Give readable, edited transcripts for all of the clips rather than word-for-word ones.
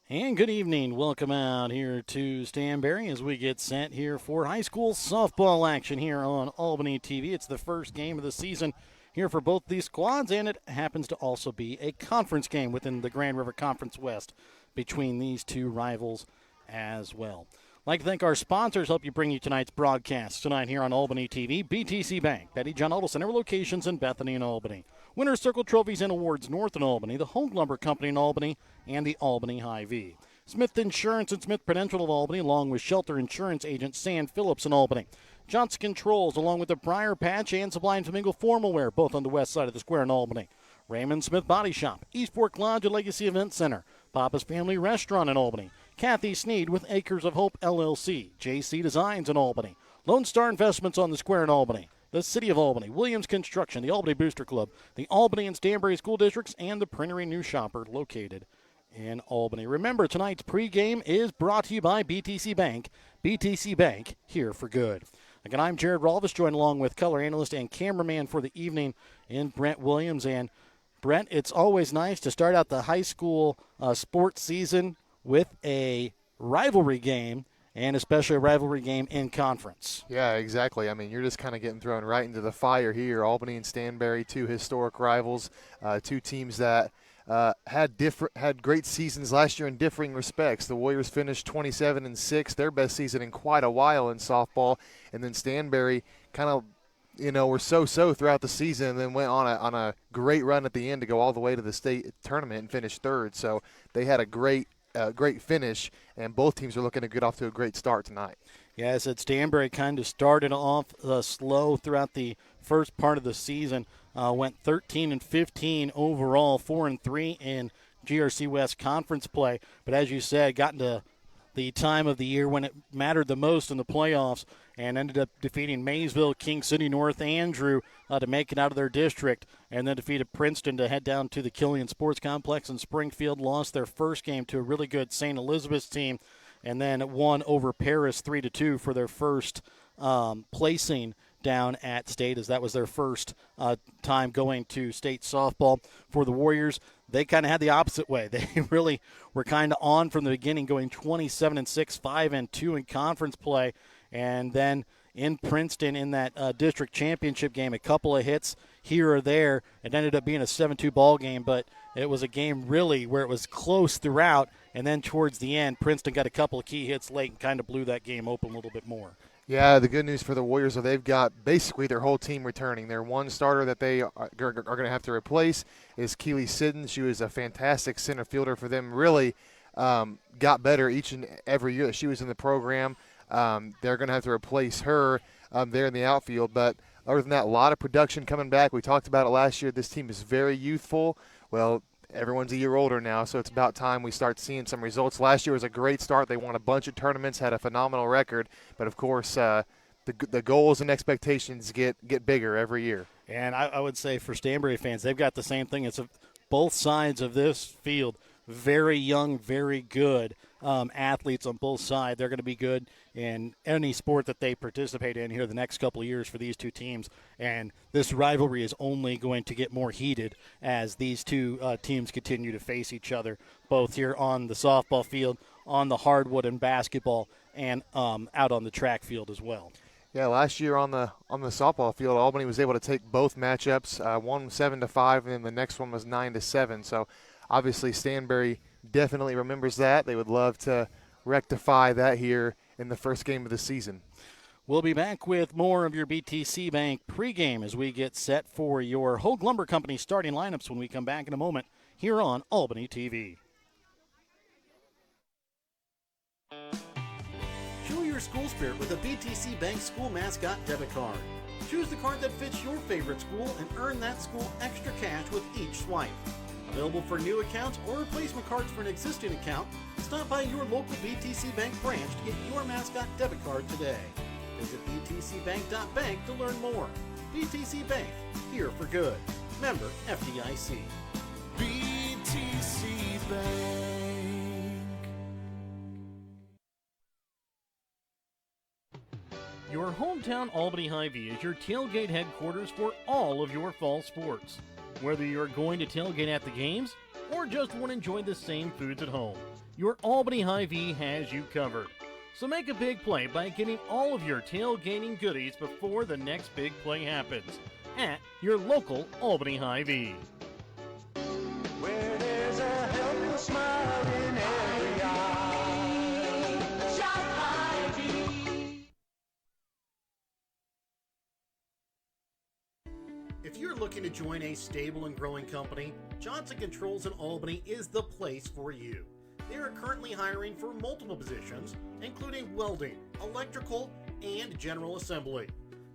And good evening. Welcome out here to Stanberry as we get set here for high school softball action here on Albany TV. It's the first game of the season here for both these squads, and it happens to also be a conference game within the Grand River Conference West between these two rivals as well. I'd like to thank our sponsors, help you bring you tonight's broadcast. Tonight here on Albany TV, BTC Bank, Betty John Auto Center locations in Bethany and Albany. Winner's Circle Trophies and Awards North in Albany, the Home Lumber Company in Albany, and the Albany Hy-Vee. Smith Insurance and Smith Prudential of Albany, along with Shelter Insurance Agent Sam Phillips in Albany. Johnson Controls, along with the Briar Patch and Sublime Flamingo Formal Wear, both on the west side of the square in Albany. Raymond Smith Body Shop, East Fork Lodge and Legacy Event Center, Papa's Family Restaurant in Albany, Kathy Sneed with Acres of Hope LLC, JC Designs in Albany, Lone Star Investments on the square in Albany, the City of Albany, Williams Construction, the Albany Booster Club, the Albany and Stanberry School Districts, and the Printery New Shopper located in Albany. Remember, tonight's pregame is brought to you by BTC Bank. BTC Bank, here for good. Again, I'm Jared Rolvis, joined along with color analyst and cameraman for the evening in Brent Williams. And Brent, it's always nice to start out the high school sports season with a rivalry game, and especially a rivalry game in conference. Yeah, exactly. I mean, you're just kind of getting thrown right into the fire here. Albany and Stanberry, two historic rivals, two teams that had great seasons last year in differing respects. The Warriors finished 27-6, their best season in quite a while in softball, and then Stanberry kind of, were so-so throughout the season, and then went on a great run at the end to go all the way to the state tournament and finish third. So they had a great finish, and both teams are looking to get off to a great start tonight. Yeah, I said Stanberry kind of started off slow throughout the first part of the season. Went 13-15 overall, 4-3 in GRC West Conference play. But as you said, got into the time of the year when it mattered the most in the playoffs, and ended up defeating Maysville, King City, North Andrew to make it out of their district, and then defeated Princeton to head down to the Killian Sports Complex in Springfield. Lost their first game to a really good St. Elizabeth's team, and then won over Paris 3-2 for their first placing down at state, as that was their first time going to state softball. For the Warriors, they kind of had the opposite way. They really were kind of on from the beginning, going 27-6, 5-2 in conference play, and then in Princeton in that district championship game, a couple of hits here or there. It ended up being a 7-2 ball game, but it was a game really where it was close throughout, and then towards the end, Princeton got a couple of key hits late and kind of blew that game open a little bit more. Yeah, the good news for the Warriors is they've got basically their whole team returning. Their one starter that they are going to have to replace is Keely Siddons. She was a fantastic center fielder for them, really got better each and every year that she was in the program. They're going to have to replace her there in the outfield. But other than that, a lot of production coming back. We talked about it last year. This team is very youthful. Well, everyone's a year older now, so it's about time we start seeing some results. Last year was a great start. They won a bunch of tournaments, had a phenomenal record. But, of course, the goals and expectations get bigger every year. And I would say for Stanberry fans, they've got the same thing. It's both sides of this field, very young, very good athletes on both sides. They're going to be good in any sport that they participate in here the next couple of years for these two teams. And this rivalry is only going to get more heated as these two teams continue to face each other, both here on the softball field, on the hardwood and basketball, and out on the track field as well. Yeah, last year on the softball field, Albany was able to take both matchups, one 7-5, and then the next one was 9-7. So obviously Stanberry definitely remembers that. They would love to rectify that here in the first game of the season. We'll be back with more of your BTC Bank pregame as we get set for your Hogue Lumber Company starting lineups when we come back in a moment here on Albany TV. Show your school spirit with a BTC Bank school mascot debit card. Choose the card that fits your favorite school and earn that school extra cash with each swipe. Available for new accounts or replacement cards for an existing account, stop by your local BTC Bank branch to get your mascot debit card today. Visit btcbank.bank to learn more. BTC Bank, here for good. Member FDIC. BTC Bank. Your hometown Albany Hy-Vee is your tailgate headquarters for all of your fall sports. Whether you're going to tailgate at the games or just want to enjoy the same foods at home, your Albany Hy-Vee has you covered. So make a big play by getting all of your tailgating goodies before the next big play happens at your local Albany Hy-Vee. Where there's a helping smile in every eye. Shop Hy-Vee. If you're looking to join a stable and growing company, Johnson Controls in Albany is the place for you. They are currently hiring for multiple positions, including welding, electrical, and general assembly.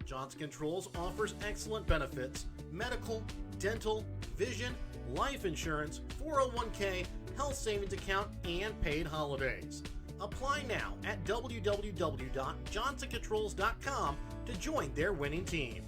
Johnson Controls offers excellent benefits: medical, dental, vision, life insurance, 401k, health savings account, and paid holidays. Apply now at www.johnsoncontrols.com to join their winning team.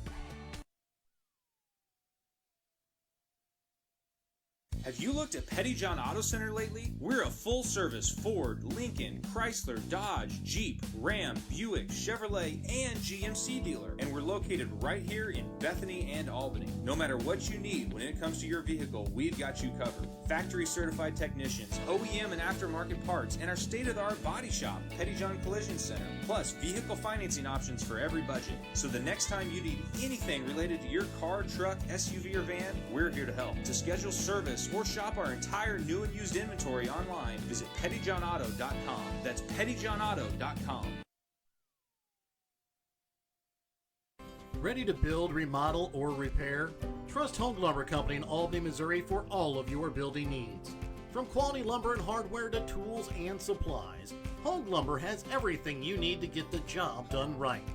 Have you looked at Petty John Auto Center lately? We're a full-service Ford, Lincoln, Chrysler, Dodge, Jeep, Ram, Buick, Chevrolet, and GMC dealer. And we're located right here in Bethany and Albany. No matter what you need when it comes to your vehicle, we've got you covered. Factory-certified technicians, OEM and aftermarket parts, and our state-of-the-art body shop, Petty John Collision Center. Plus, vehicle financing options for every budget. So the next time you need anything related to your car, truck, SUV, or van, we're here to help. To schedule service or shop our entire new and used inventory online, visit pettyjohnauto.com. That's pettyjohnauto.com. Ready to build, remodel, or repair? Trust Home Lumber Company in Albany, Missouri for all of your building needs. From quality lumber and hardware to tools and supplies, Home Lumber has everything you need to get the job done right.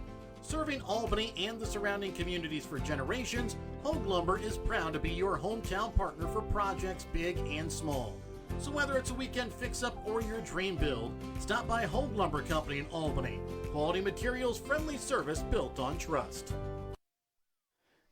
Serving Albany and the surrounding communities for generations, Hogue Lumber is proud to be your hometown partner for projects big and small. So whether it's a weekend fix-up or your dream build, stop by Hogue Lumber Company in Albany. Quality materials, friendly service built on trust.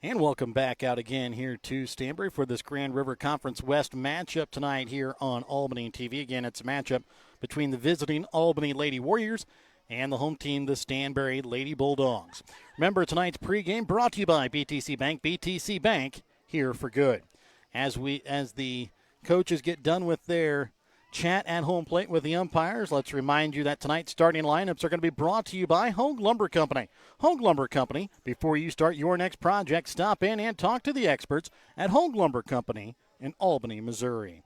And welcome back out again here to Stanberry for this Grand River Conference West matchup tonight here on Albany TV. Again, it's a matchup between the visiting Albany Lady Warriors and the home team, the Stanberry Lady Bulldogs. Remember, tonight's pregame brought to you by BTC Bank. BTC Bank, here for good. As the coaches get done with their chat at home plate with the umpires, let's remind you that tonight's starting lineups are going to be brought to you by Hogue Lumber Company. Hogue Lumber Company, before you start your next project, stop in and talk to the experts at Hogue Lumber Company in Albany, Missouri.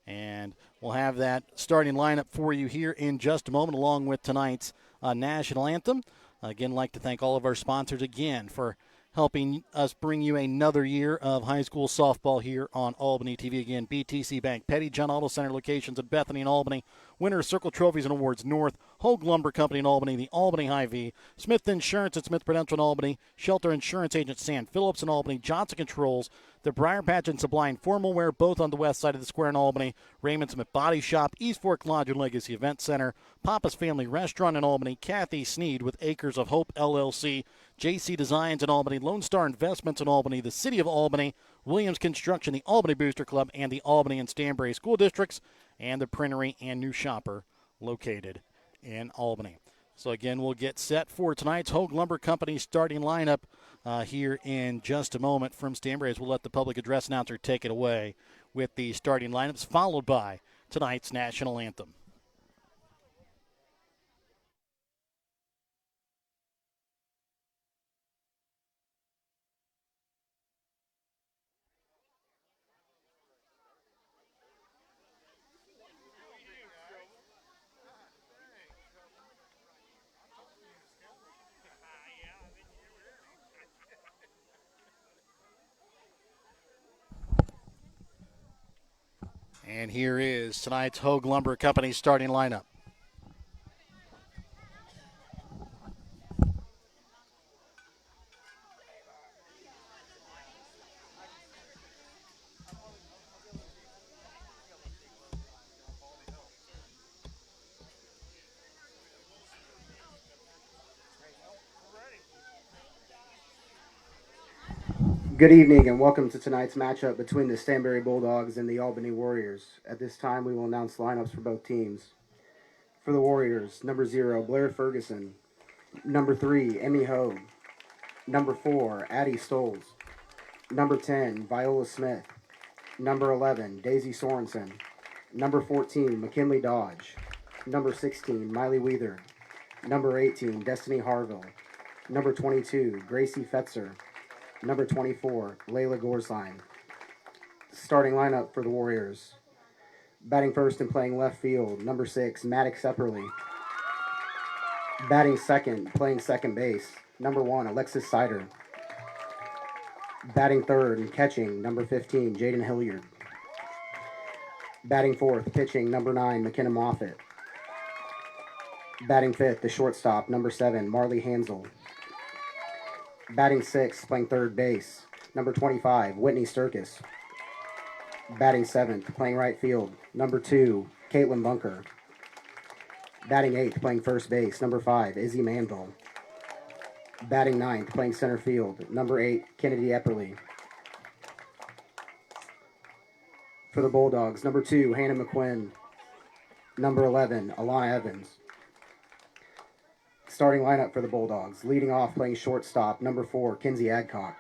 And we'll have that starting lineup for you here in just a moment, along with tonight's national anthem. Again, like to thank all of our sponsors again for helping us bring you another year of high school softball here on Albany TV. Again, BTC Bank, Petty John Auto Center locations at Bethany and Albany, Winner's Circle Trophies and Awards North, Hogue Lumber Company in Albany, the Albany Hy-Vee, Smith Insurance at Smith Prudential in Albany, Shelter Insurance Agent Sam Phillips in Albany, Johnson Controls, the Briar Patch and Sublime Formal Wear, both on the west side of the square in Albany, Raymond Smith Body Shop, East Fork Lodge and Legacy Event Center, Papa's Family Restaurant in Albany, Kathy Sneed with Acres of Hope LLC, JC Designs in Albany, Lone Star Investments in Albany, the City of Albany, Williams Construction, the Albany Booster Club, and the Albany and Stanberry School Districts, and the Printery and New Shopper located in Albany. So again, we'll get set for tonight's Hogue Lumber Company starting lineup here in just a moment from Stanberry, as we'll let the public address announcer take it away with the starting lineups, followed by tonight's national anthem. And here is tonight's Hogue Lumber Company starting lineup. Good evening and welcome to tonight's matchup between the Stanberry Bulldogs and the Albany Warriors. At this time, we will announce lineups for both teams. For the Warriors, number 0, Blair Ferguson. Number 3, Emmy Hogue. Number 4, Addie Stoles. Number 10, Viola Smith. Number 11, Daisy Sorensen. Number 14, McKinley Dodge. Number 16, Miley Weather. Number 18, Destiny Harville. Number 22, Gracie Fetzer. Number 24, Layla Gorsline. Starting lineup for the Warriors. Batting first and playing left field, number 6, Maddox Epperly. Batting second, playing second base, number 1, Alexis Sider. Batting third and catching, number 15, Jaden Hilliard. Batting fourth, pitching, number 9, McKenna Moffitt. Batting fifth, the shortstop, number 7, Marley Hansel. Batting sixth, playing third base, number 25, Whitney Sturkis. Batting seventh, playing right field, number 2, Caitlin Bunker. Batting eighth, playing first base, number 5, Izzy Manville. Batting ninth, playing center field, number 8, Kennedy Epperly. For the Bulldogs, number 2, Hannah McQuinn. Number 11, Alana Evans. Starting lineup for the Bulldogs, leading off, playing shortstop, number 4, Kinsey Adcock.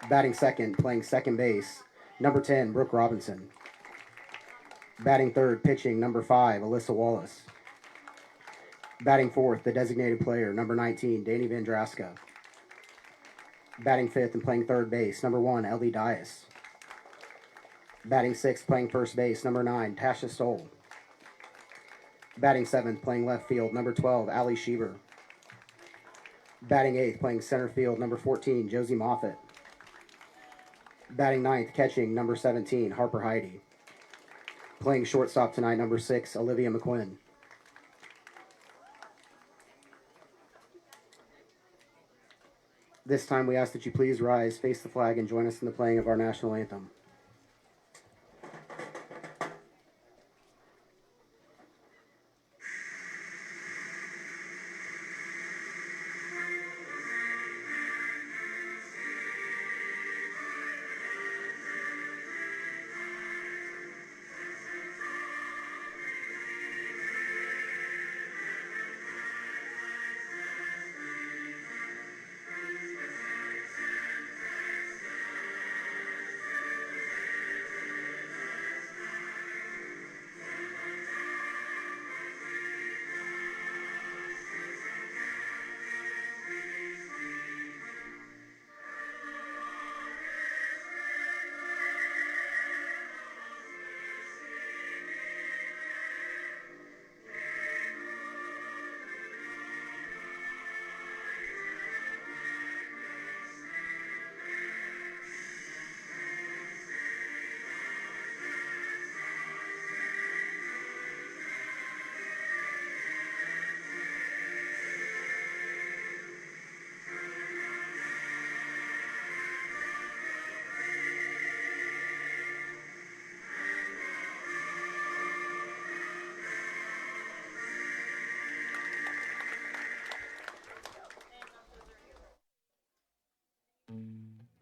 Batting second, playing second base, number 10, Brooke Robinson. Batting third, pitching, number 5, Alyssa Wallace. Batting fourth, the designated player, number 19, Danny Vandraska. Batting fifth and playing third base, number 1, Ellie Dias. Batting sixth, playing first base, number 9, Tasha Stoll. Batting seventh, playing left field, number 12, Allie Sheever. Batting eighth, playing center field, number 14, Josie Moffitt. Batting ninth, catching, number 17, Harper Heidi. Playing shortstop tonight, number 6, Olivia McQuinn. This time we ask that you please rise, face the flag, and join us in the playing of our national anthem.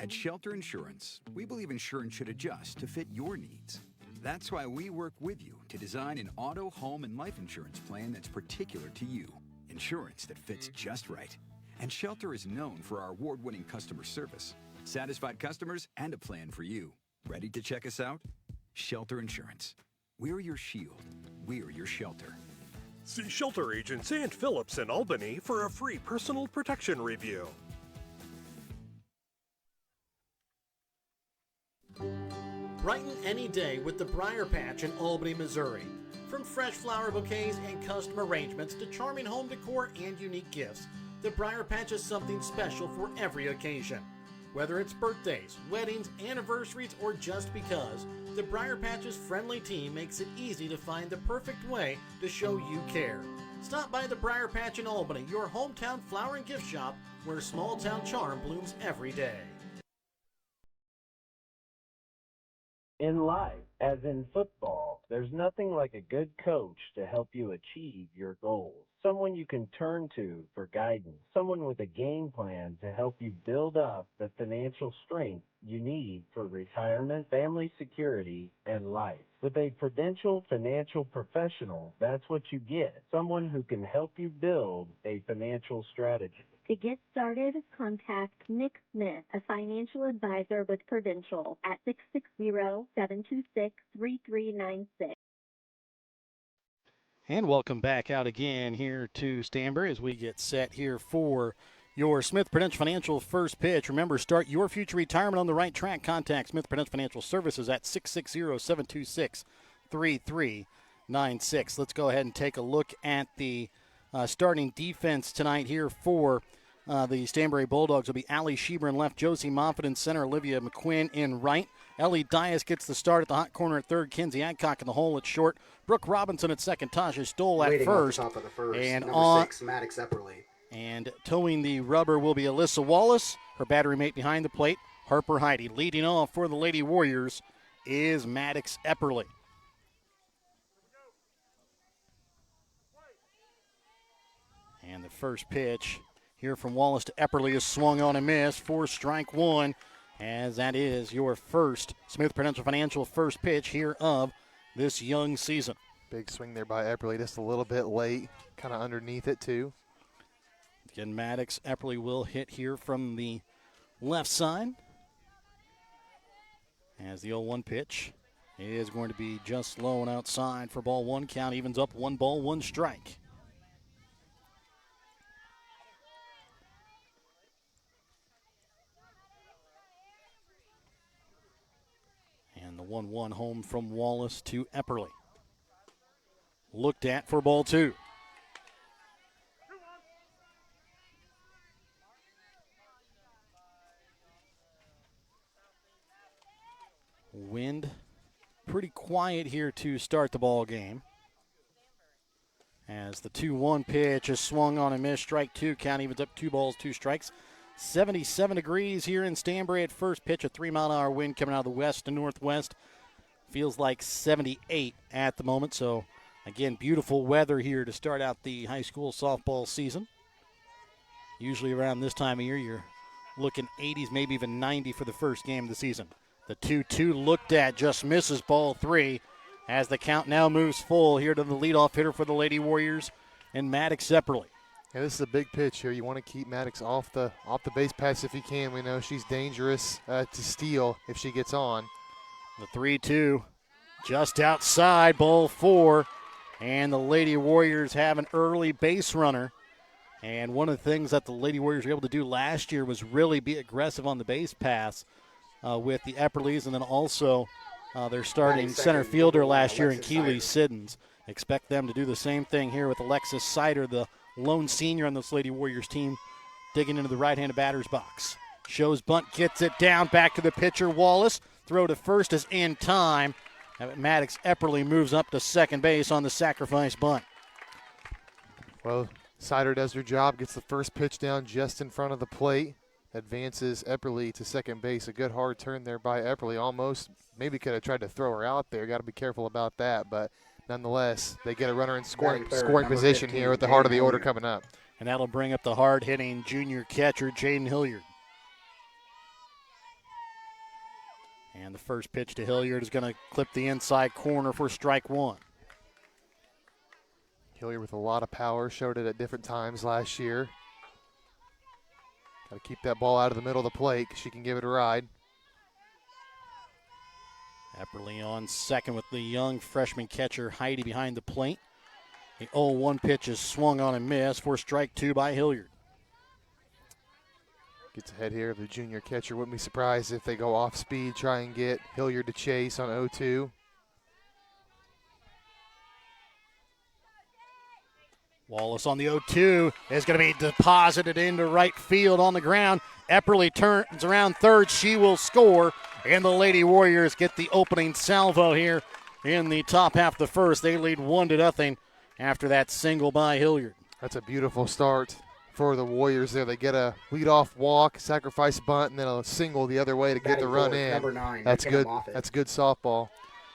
At Shelter Insurance, we believe insurance should adjust to fit your needs. That's why we work with you to design an auto, home, and life insurance plan that's particular to you. Insurance that fits just right. And Shelter is known for our award-winning customer service, satisfied customers, and a plan for you. Ready to check us out? Shelter Insurance. We're your shield. We're your shelter. See Shelter Agent St. Phillips in Albany for a free personal protection review. Brighten any day with the Briar Patch in Albany, Missouri. From fresh flower bouquets and custom arrangements to charming home decor and unique gifts, the Briar Patch is something special for every occasion. Whether it's birthdays, weddings, anniversaries, or just because, the Briar Patch's friendly team makes it easy to find the perfect way to show you care. Stop by the Briar Patch in Albany, your hometown flower and gift shop, where small town charm blooms every day. In life, as in football, there's nothing like a good coach to help you achieve your goals. Someone you can turn to for guidance. Someone with a game plan to help you build up the financial strength you need for retirement, family security, and life. With a Prudential financial professional, that's what you get. Someone who can help you build a financial strategy. To get started, contact Nick Smith, a financial advisor with Prudential, at 660-726-3396. And welcome back out again here to Stanberry as we get set here for your Smith Prudential Financial first pitch. Remember, start your future retirement on the right track. Contact Smith Prudential Financial Services at 660-726-3396. Let's go ahead and take a look at the starting defense tonight here for the Stanberry Bulldogs. Will be Allie Schieber in left, Josie Moffitt in center, Olivia McQuinn in right. Ellie Dias gets the start at the hot corner at third. Kinsey Adcock in the hole at short. Brooke Robinson at second. Tasha Stoll at Waiting first. off the top of the first. And Number 6, Maddox Epperly. And towing the rubber will be Alyssa Wallace, her battery mate behind the plate, Harper Heidi. Leading off for the Lady Warriors is Maddox Epperly. And the first pitch here from Wallace to Epperly is swung on and missed for strike one, as that is your first Smith Prudential Financial first pitch here of this young season. Big swing there by Epperly, just a little bit late, kind of underneath it too. Again, Maddox Epperly will hit here from the left side, as the 0-1 pitch is going to be just low and outside for ball one. Count evens up, 1 ball, 1 strike. And the 1-1 home from Wallace to Epperly. Looked at for ball 2. Wind pretty quiet here to start the ball game, as the 2-1 pitch is swung on and missed. Strike 2. Count evens up, 2 balls, 2 strikes. 77 degrees here in Stanberry at first pitch. A 3-mile-an-hour wind coming out of the west to northwest. Feels like 78 at the moment. So, again, beautiful weather here to start out the high school softball season. Usually around this time of year, you're looking 80s, maybe even 90 for the first game of the season. The 2-2 looked at, just misses ball 3, as the count now moves full here to the leadoff hitter for the Lady Warriors, and Maddox Epperly. Yeah, this is a big pitch here. You want to keep Maddox off the base pass if you can. We know she's dangerous to steal if she gets on. The 3-2 just outside, ball 4, and the Lady Warriors have an early base runner. And one of the things that the Lady Warriors were able to do last year was really be aggressive on the base pass with the Epperleys, and then also their starting center fielder last year in Keely Siddons. Expect them to do the same thing here with Alexis Sider, the lone senior on this Lady Warriors team, digging into the right-handed batter's box. Shows bunt, gets it down, back to the pitcher, Wallace. Throw to first is in time. Maddox Epperly moves up to second base on the sacrifice bunt. Well, Sider does her job, gets the first pitch down just in front of the plate, advances Epperly to second base. A good hard turn there by Epperly. Almost maybe could have tried to throw her out there. Got to be careful about that, but nonetheless, they get a runner in scoring position here at the heart of the order coming up. And that'll bring up the hard-hitting junior catcher, Jaden Hilliard. And the first pitch to Hilliard is going to clip the inside corner for strike 1. Hilliard with a lot of power, showed it at different times last year. Got to keep that ball out of the middle of the plate. She can give it a ride. Epperly on second with the young freshman catcher Heidi behind the plate. The 0-1 pitch is swung on and missed for strike 2 by Hilliard. Gets ahead here of the junior catcher. Wouldn't be surprised if they go off speed, try and get Hilliard to chase on 0-2. Wallace on the 0-2 is going to be deposited into right field on the ground. Epperly turns around third. She will score, and the Lady Warriors get the opening salvo here in the top half of the first. They lead 1-0 after that single by Hilliard. That's a beautiful start for the Warriors there. They get a leadoff walk, sacrifice bunt, and then a single the other way to get the run in. Number 9, That's McKenna good. Moffitt. That's good softball.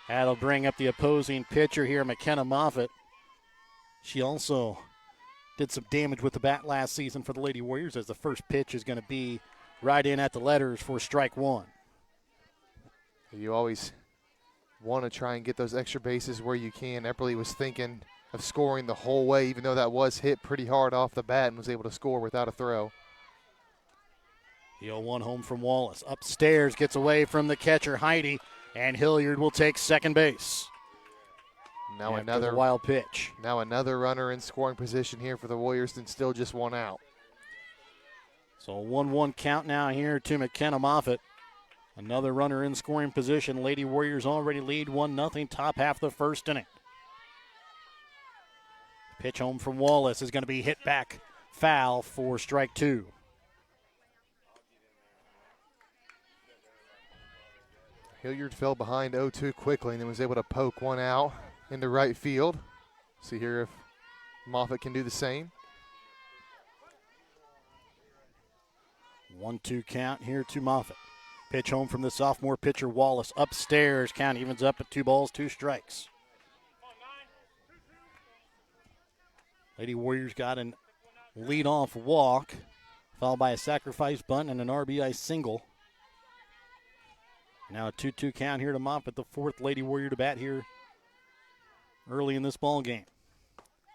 That'll bring up the opposing pitcher here, McKenna Moffitt. She also did some damage with the bat last season for the Lady Warriors, as the first pitch is going to be right in at the letters for strike 1. You always want to try and get those extra bases where you can. Epperly was thinking of scoring the whole way, even though that was hit pretty hard off the bat and was able to score without a throw. The 0-1 home from Wallace. Upstairs, gets away from the catcher, Heidi, and Hilliard will take second base. Now After another the wild pitch. Now another runner in scoring position here for the Warriors, and still just one out. So a 1-1 count now here to McKenna Moffitt. Another runner in scoring position. Lady Warriors already lead 1-0, top half the first inning. Pitch home from Wallace is going to be hit back foul for strike two. Hilliard fell behind 0-2 quickly and then was able to poke one out into right field. See here if Moffitt can do the same. 1-2 count here to Moffitt. Pitch home from the sophomore pitcher Wallace. Upstairs, count evens up at 2 balls, 2 strikes. Lady Warriors got an lead-off walk, followed by a sacrifice bunt and an RBI single. Now a 2-2 count here to Moffitt, the 4th Lady Warrior to bat here early in this ball game.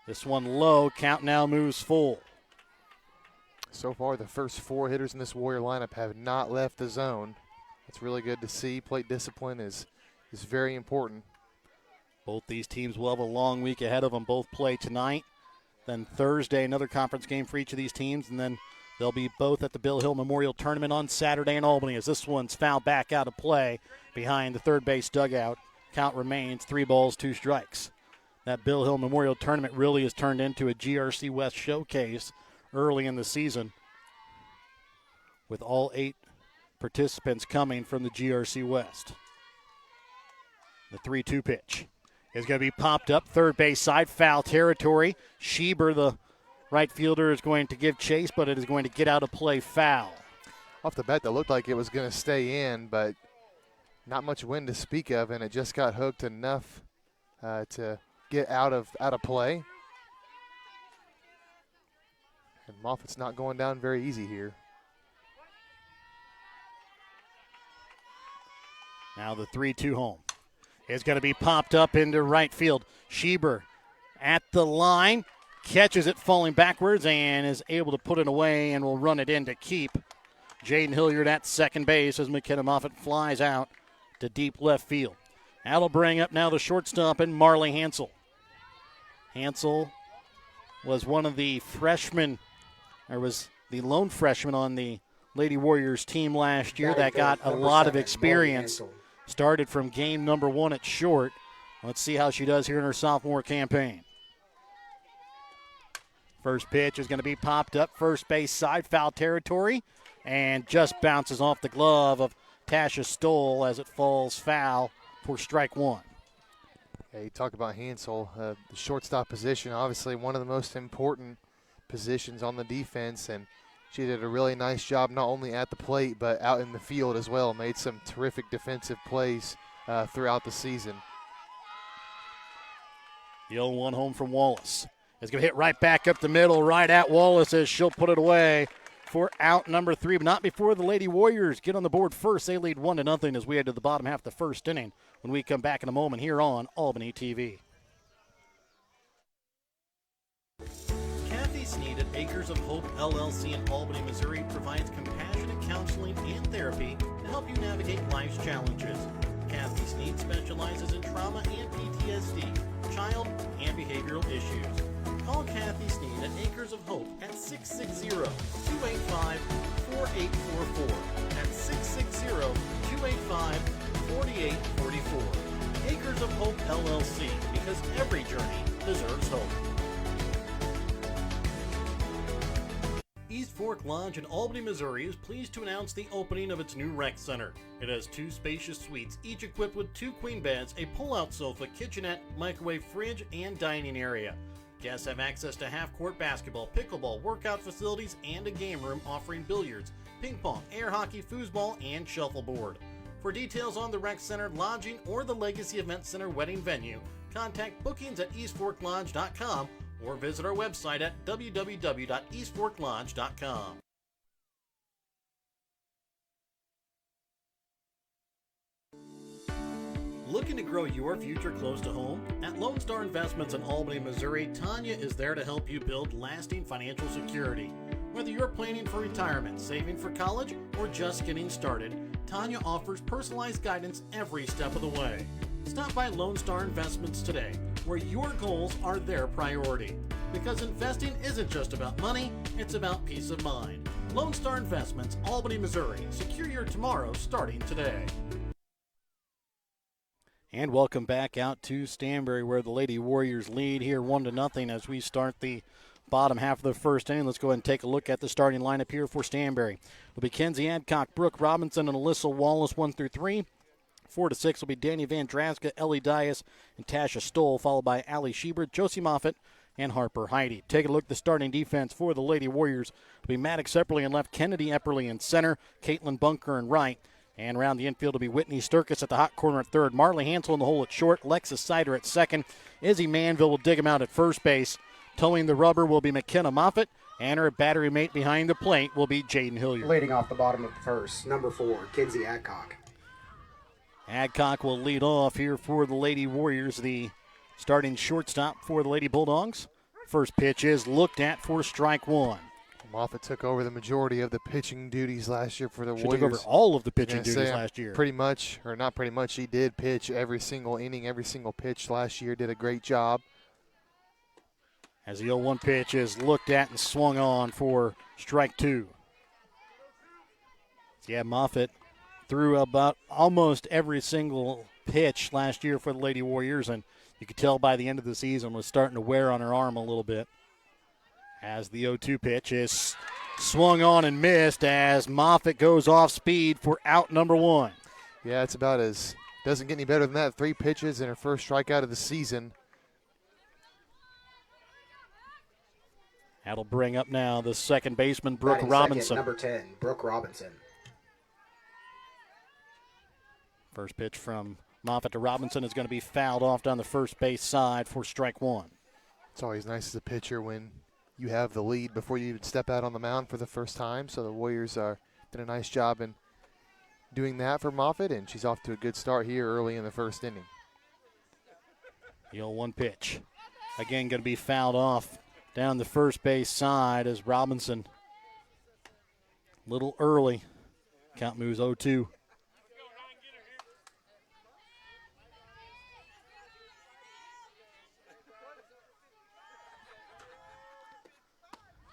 This one low, count now moves full. So far, the first 4 hitters in this Warrior lineup have not left the zone. That's really good to see. Plate discipline is very important. Both these teams will have a long week ahead of them. Both play tonight. Then Thursday, another conference game for each of these teams. And then they'll be both at the Bill Hill Memorial Tournament on Saturday in Albany, as this one's fouled back out of play behind the third base dugout. Count remains 3 balls, 2 strikes. That Bill Hill Memorial Tournament really has turned into a GRC West showcase early in the season, with all 8 participants coming from the GRC West. The 3-2 pitch is going to be popped up third base side, foul territory. Schieber, the right fielder, is going to give chase, but it is going to get out of play, foul. Off the bat, that looked like it was going to stay in, but not much wind to speak of, and it just got hooked enough to get out of play. And Moffitt's not going down very easy here. Now the 3-2 home is going to be popped up into right field. Schieber at the line, catches it falling backwards and is able to put it away and will run it in to keep. Jaden Hilliard at second base as McKenna Moffitt flies out to deep left field. That'll bring up now the shortstop and Marley Hansel. Hansel was one of the freshmen, or was the lone freshman on the Lady Warriors team last year that got a lot of experience. Started from game number 1 at short. Let's see how she does here in her sophomore campaign. First pitch is going to be popped up first base side, foul territory, and just bounces off the glove of Tasha Stoll as it falls foul for strike 1. Hey, you talk about Hansel, the shortstop position, obviously one of the most important positions on the defense, and she did a really nice job not only at the plate but out in the field as well. Made some terrific defensive plays throughout the season. The 0-1 home from Wallace. It's going to hit right back up the middle, right at Wallace as she'll put it away for out number 3, but not before the Lady Warriors get on the board first. They lead 1-0 as we head to the bottom half of the first inning when we come back in a moment here on Albany TV. Kathy Sneed at Acres of Hope LLC in Albany, Missouri provides compassionate counseling and therapy to help you navigate life's challenges. Kathy Sneed specializes in trauma and PTSD, child and behavioral issues. Call Kathy Sneed at Acres of Hope at 660-285-4844. That's 660-285-4844. Acres of Hope LLC, because every journey deserves hope. East Fork Lodge in Albany, Missouri is pleased to announce the opening of its new rec center. It has 2 spacious suites, each equipped with 2 queen beds, a pull-out sofa, kitchenette, microwave, fridge, and dining area. Guests have access to half-court basketball, pickleball, workout facilities, and a game room offering billiards, ping pong, air hockey, foosball, and shuffleboard. For details on the rec center, lodging, or the Legacy Event Center wedding venue, contact bookings at eastforklodge.com or visit our website at www.eastforklodge.com. Looking to grow your future close to home? At Lone Star Investments in Albany, Missouri, Tanya is there to help you build lasting financial security. Whether you're planning for retirement, saving for college, or just getting started, Tanya offers personalized guidance every step of the way. Stop by Lone Star Investments today, where your goals are their priority. Because investing isn't just about money, it's about peace of mind. Lone Star Investments, Albany, Missouri. Secure your tomorrow starting today. And welcome back out to Stanberry, where the Lady Warriors lead here 1-0 as we start the bottom half of the first inning. Let's go ahead and take a look at the starting lineup here for Stanberry. It'll be Kenzie Adcock, Brooke Robinson, and Alyssa Wallace 1 through 3. 4 to 6 will be Danny Van Draska, Ellie Dias, and Tasha Stoll, followed by Allie Schubert, Josie Moffitt, and Harper Heidi. Take a look at the starting defense for the Lady Warriors. It'll be Maddox Epperly in left, Kennedy Epperly in center, Caitlin Bunker in right. And around the infield will be Whitney Sturkis at the hot corner at third, Marley Hansel in the hole at short, Lexus Sider at second. Izzy Manville will dig him out at first base. Towing the rubber will be McKenna Moffitt, and her battery mate behind the plate will be Jaden Hilliard. Leading off the bottom of the first, number 4, Kinsey Adcock. Adcock will lead off here for the Lady Warriors, the starting shortstop for the Lady Bulldogs. First pitch is looked at for strike one. Moffitt took over the majority of the pitching duties last year for the She Warriors. took over all of the pitching Yeah, duties last year. Pretty much, or not pretty much, she did pitch every single inning, every single pitch last year, did a great job. As the 0-1 pitch is looked at and swung on for strike two. Yeah, Moffitt threw about almost every single pitch last year for the Lady Warriors, and you could tell by the end of the season was starting to wear on her arm a little bit. As the 0-2 pitch is swung on and missed as Moffitt goes off speed for out number one. Yeah, it's about as, doesn't get any better than that. 3 pitches and her first strikeout of the season. That'll bring up now the second baseman, Brooke Batting Robinson. second, number 10, Brooke Robinson. First pitch from Moffitt to Robinson is going to be fouled off down the first base side for strike one. It's always nice as a pitcher when you have the lead before you even step out on the mound for the first time. So the Warriors did a nice job in doing that for Moffitt, and she's off to a good start here early in the first inning. The 0-1 pitch. Again, going to be fouled off down the first base side as Robinson a little early. Count moves 0-2.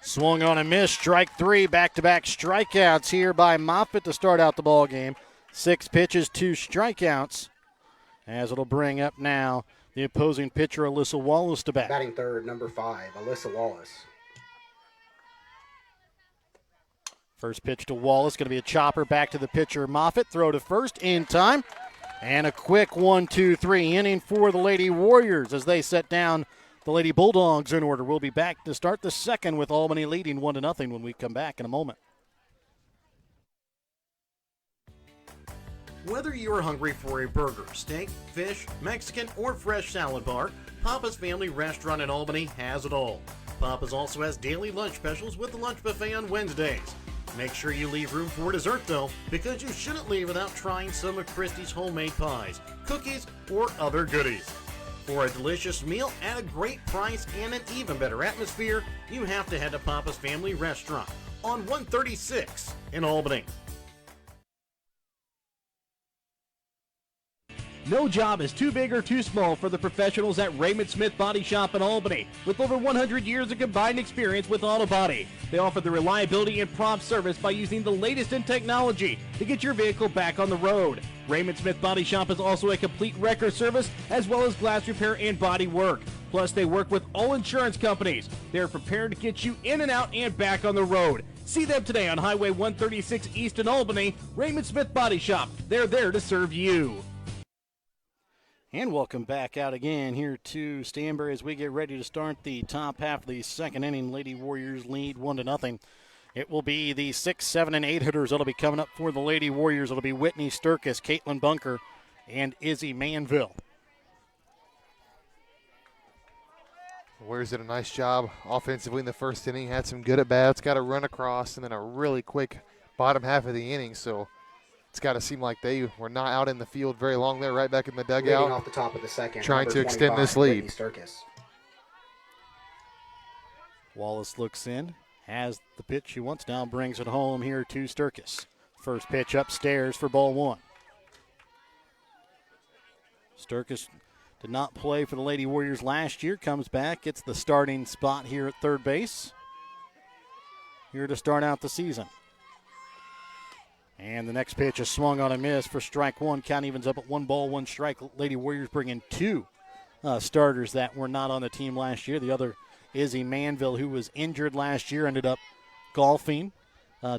Swung on and missed. Strike three. Back-to-back strikeouts here by Moffitt to start out the ball game. 6 pitches, 2 strikeouts. As it'll bring up now the opposing pitcher, Alyssa Wallace, to bat. Batting third, number 5, Alyssa Wallace. First pitch to Wallace, going to be a chopper back to the pitcher, Moffitt. Throw to first in time. And a quick 1-2-3 inning for the Lady Warriors as they set down the Lady Bulldogs in order. We'll be back to start the second with Albany leading 1-0 when we come back in a moment. Whether you're hungry for a burger, steak, fish, Mexican, or fresh salad bar, Papa's Family Restaurant in Albany has it all. Papa's also has daily lunch specials with the lunch buffet on Wednesdays. Make sure you leave room for dessert, though, because you shouldn't leave without trying some of Christy's homemade pies, cookies, or other goodies. For a delicious meal at a great price and an even better atmosphere, you have to head to Papa's Family Restaurant on 136 in Albany. No job is too big or too small for the professionals at Raymond Smith Body Shop in Albany. With over 100 years of combined experience with auto body, they offer the reliability and prompt service by using the latest in technology to get your vehicle back on the road. Raymond Smith Body Shop is also a complete wrecker service as well as glass repair and body work. Plus, they work with all insurance companies. They're prepared to get you in and out and back on the road. See them today on Highway 136 East in Albany. Raymond Smith Body Shop. They're there to serve you. And welcome back out again here to Stanberry as we get ready to start the top half of the second inning. Lady Warriors lead 1-0. It will be the 6, 7, and 8 hitters that'll be coming up for the Lady Warriors. It'll be Whitney Sturkis, Caitlin Bunker, and Izzy Manville. Warriors did a nice job offensively in the first inning. Had some good at-bats, got a run across, and then a really quick bottom half of the inning. So it's got to seem like they were not out in the field very long there, right back in the Leading dugout, off the top of the second, trying number to extend 25, this lead. Whitney Sturkis. Wallace looks in, has the pitch she wants now, brings it home here to Sturkis. First pitch upstairs for ball one. Sturkis did not play for the Lady Warriors last year, comes back, gets the starting spot here at third base. Here to start out the season. And the next pitch is swung on a miss for strike one. Count evens up at 1-1 strike. Lady Warriors bring in two starters that were not on the team last year. The other, Izzy Manville, who was injured last year, ended up golfing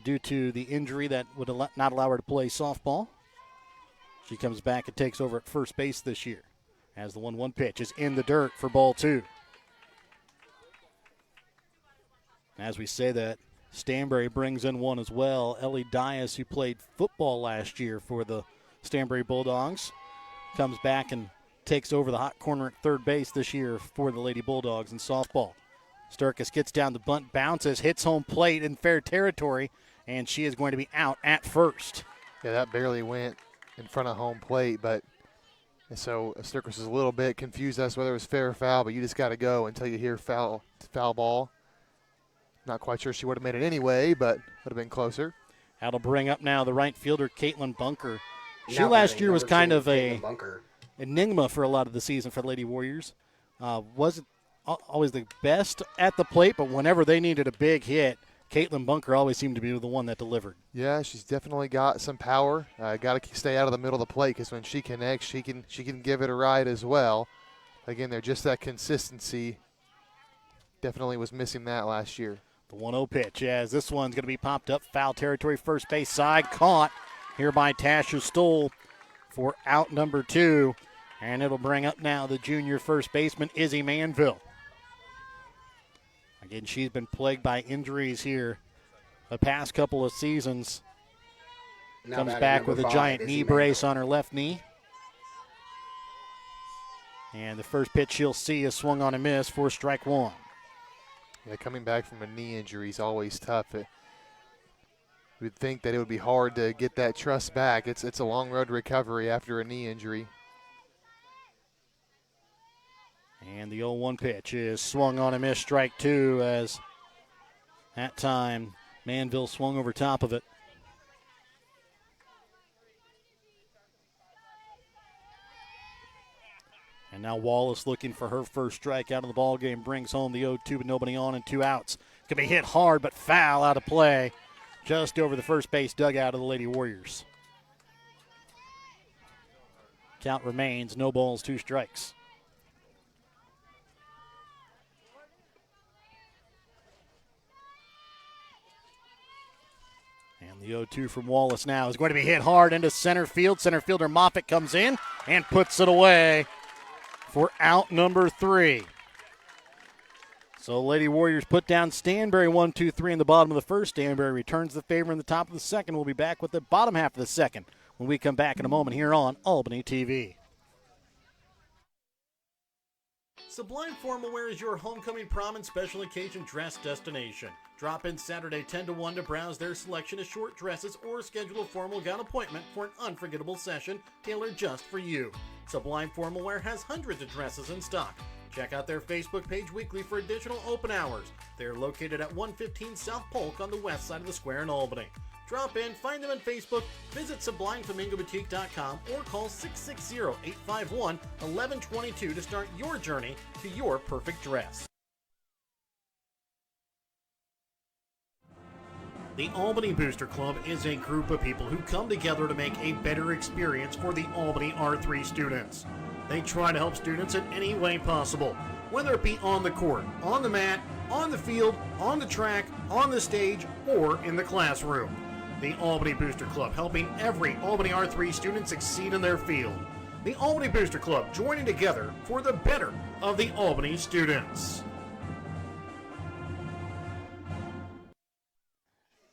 due to the injury that would not allow her to play softball. She comes back and takes over at first base this year as the 1-1 pitch is in the dirt for ball two. As we say that, Stanberry brings in one as well. Ellie Dias, who played football last year for the Stanberry Bulldogs, comes back and takes over the hot corner at third base this year for the Lady Bulldogs in softball. Sturkis gets down the bunt, bounces, hits home plate in fair territory, and she is going to be out at first. Yeah, that barely went in front of home plate, but so Sturkis is a little bit confused as to whether it was fair or foul, but you just got to go until you hear foul ball. Not quite sure she would have made it anyway, but would have been closer. That'll bring up now the right fielder, Caitlin Bunker. She Now last batting year was number kind 2, of a Caitlin Bunker. enigma for a lot of the season for the Lady Warriors. Wasn't always the best at the plate, but whenever they needed a big hit, Caitlin Bunker always seemed to be the one that delivered. Yeah, she's definitely got some power. Got to stay out of the middle of the plate because when she connects, she can give it a ride as well. Again, they're just that consistency. Definitely was missing that last year. The 1-0 pitch, as this one's going to be popped up, foul territory, first base side, caught here by Tasha Stoll for out number 2. And it'll bring up now the junior first baseman, Izzy Manville. Again, she's been plagued by injuries here the past couple of seasons. Now Comes batting back number with a 5, giant Izzy knee Manville. brace on her left knee. And the first pitch she'll see is swung on a miss for strike one. Yeah, coming back from a knee injury is always tough. We'd think that it would be hard to get that trust back. It's a long road to recovery after a knee injury. And the 0-1 pitch is swung on a miss, strike two, as that time Manville swung over top of it. And now Wallace looking for her first strikeout of the ball game, brings home the 0-2 with nobody on and 2 outs. Can be hit hard, but foul out of play, just over the first base dugout of the Lady Warriors. Count remains, no balls, 2 strikes. And the 0-2 from Wallace now is going to be hit hard into center field. Center fielder Moffitt comes in and puts it away for out number 3. So Lady Warriors put down Stanberry 1-2-3 in the bottom of the first. Stanberry returns the favor in the top of the second. We'll be back with the bottom half of the second when we come back in a moment here on Albany TV. Sublime Formal Wear is your homecoming, prom, and special occasion dress destination. Drop in Saturday 10 to 1 to browse their selection of short dresses or schedule a formal gown appointment for an unforgettable session tailored just for you. Sublime Formal Wear has hundreds of dresses in stock. Check out their Facebook page weekly for additional open hours. They're located at 115 South Polk on the west side of the square in Albany. Drop in, find them on Facebook, visit SublimeFlamingoBoutique.com, or call 660-851-1122 to start your journey to your perfect dress. The Albany Booster Club is a group of people who come together to make a better experience for the Albany R3 students. They try to help students in any way possible, whether it be on the court, on the mat, on the field, on the track, on the stage, or in the classroom. The Albany Booster Club, helping every Albany R3 student succeed in their field. The Albany Booster Club, joining together for the better of the Albany students.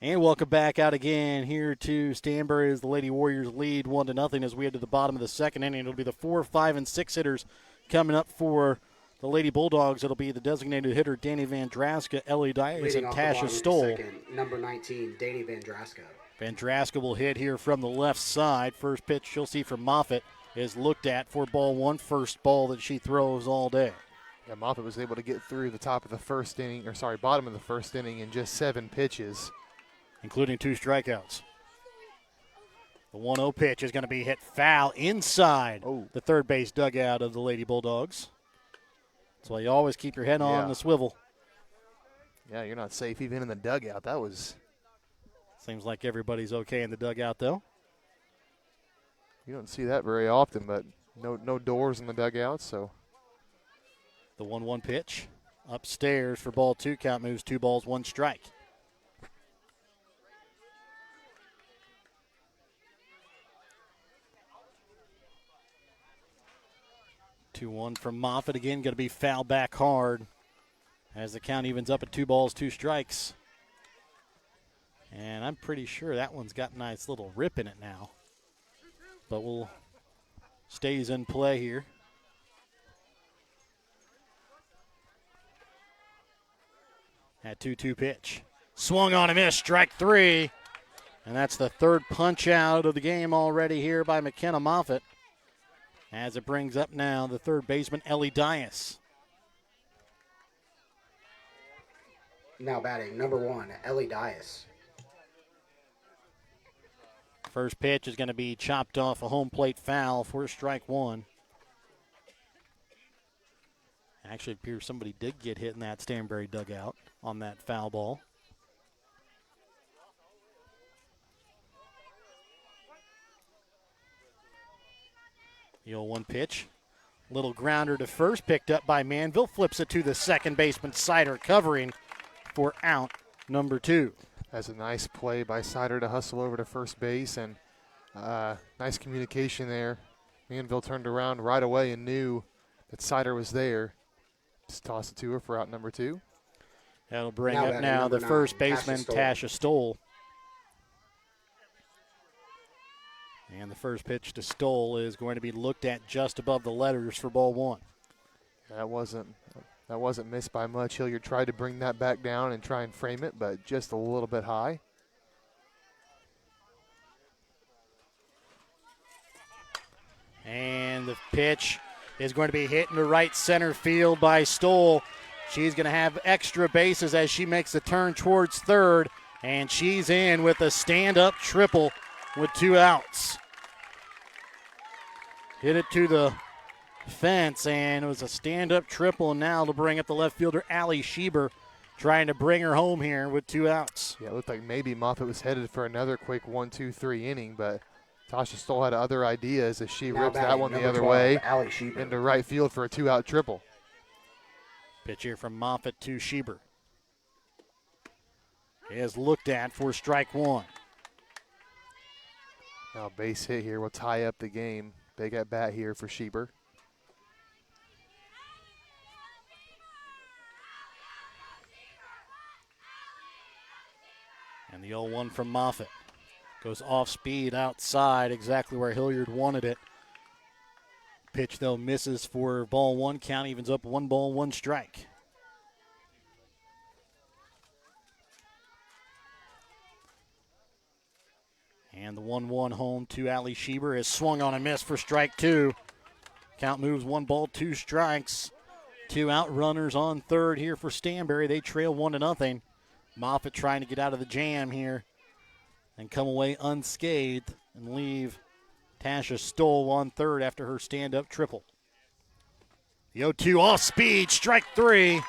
And welcome back out again here to Stanberry as the Lady Warriors lead 1-0 as we head to the bottom of the second inning. It'll be the 4, 5, and 6 hitters coming up for the Lady Bulldogs. It'll be the designated hitter, Danny Vandraska, Ellie Dias, Leading and off the bottom Tasha of the Stoll. second, number 19, Danny Vandraska. Vandraska will hit here from the left side. First pitch you'll see from Moffitt is looked at for ball one. First ball that she throws all day. Yeah, Moffitt was able to get through the top of the first inning, bottom of the first inning in just 7 pitches. Including 2 strikeouts. The 1-0 pitch is going to be hit foul inside the third base dugout of the Lady Bulldogs. That's why you always keep your head on the swivel. Yeah, you're not safe even in the dugout. That was... Seems like everybody's okay in the dugout, though. You don't see that very often, but no doors in the dugout, so... The 1-1 pitch upstairs for ball 2. Count moves 2 balls, 1 strike. Two-one from Moffitt again, going to be foul back hard as the count evens up at 2 balls, 2 strikes. And I'm pretty sure that one's got a nice little rip in it now. But stays in play here. That 2-2 pitch. Swung on a miss, strike 3. And that's the 3rd punch out of the game already here by McKenna Moffitt. As it brings up now the 3rd baseman, Ellie Dias. Now batting, number 1, Ellie Dias. First pitch is going to be chopped off a home plate foul for strike 1. Actually, it appears somebody did get hit in that Stanberry dugout on that foul ball. The 0-1 pitch. Little grounder to first, picked up by Manville. Flips it to the second baseman, Sider, covering for out number 2. That's a nice play by Sider to hustle over to first base, and nice communication there. Manville turned around right away and knew that Sider was there. Just toss it to her for out number 2. That'll bring up now the first baseman, Tasha Stoll. And the first pitch to Stoll is going to be looked at just above the letters for ball 1. That wasn't missed by much. Hilliard tried to bring that back down and try and frame it, but just a little bit high. And the pitch is going to be hit into right center field by Stoll. She's going to have extra bases as she makes the turn towards third, and she's in with a stand-up triple with 2 outs. Hit it to the fence, and it was a stand-up triple now to bring up the left fielder, Allie Schieber, trying to bring her home here with 2 outs. Yeah, it looked like maybe Moffitt was headed for another quick 1-2-3 inning, but Tasha Stoll had other ideas as she rips that one the other way into right field for a 2-out triple. Pitch here from Moffitt to Schieber. Is looked at for strike 1. Now base hit here will tie up the game. Big at bat here for Schieber. And the 0-1 from Moffitt. Goes off speed outside, exactly where Hilliard wanted it. Pitch, though, misses for ball 1. Count evens up 1 ball, 1 strike. And the 1-1 home to Allie Schieber is swung on a miss for strike 2. Count moves 1 ball, 2 strikes. 2 out runners on third here for Stanberry. They trail 1-0. Moffitt trying to get out of the jam here and come away unscathed and leave Tasha Stoll on third after her stand-up triple. The 0-2 off speed, strike 3.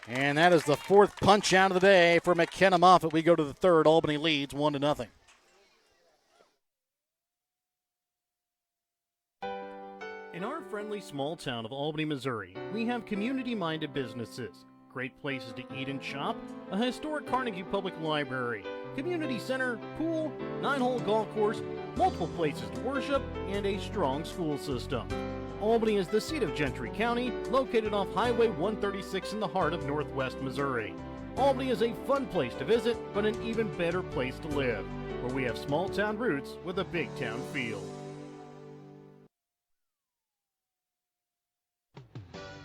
And that is the 4th punch out of the day for McKenna Moffitt. We go to the third. Albany leads 1-0. In our friendly small town of Albany, Missouri, we have community-minded businesses, great places to eat and shop, a historic Carnegie Public Library, community center, pool, 9-hole golf course, multiple places to worship, and a strong school system. Albany is the seat of Gentry County, located off Highway 136 in the heart of northwest Missouri. Albany is a fun place to visit, but an even better place to live, where we have small town roots with a big town feel.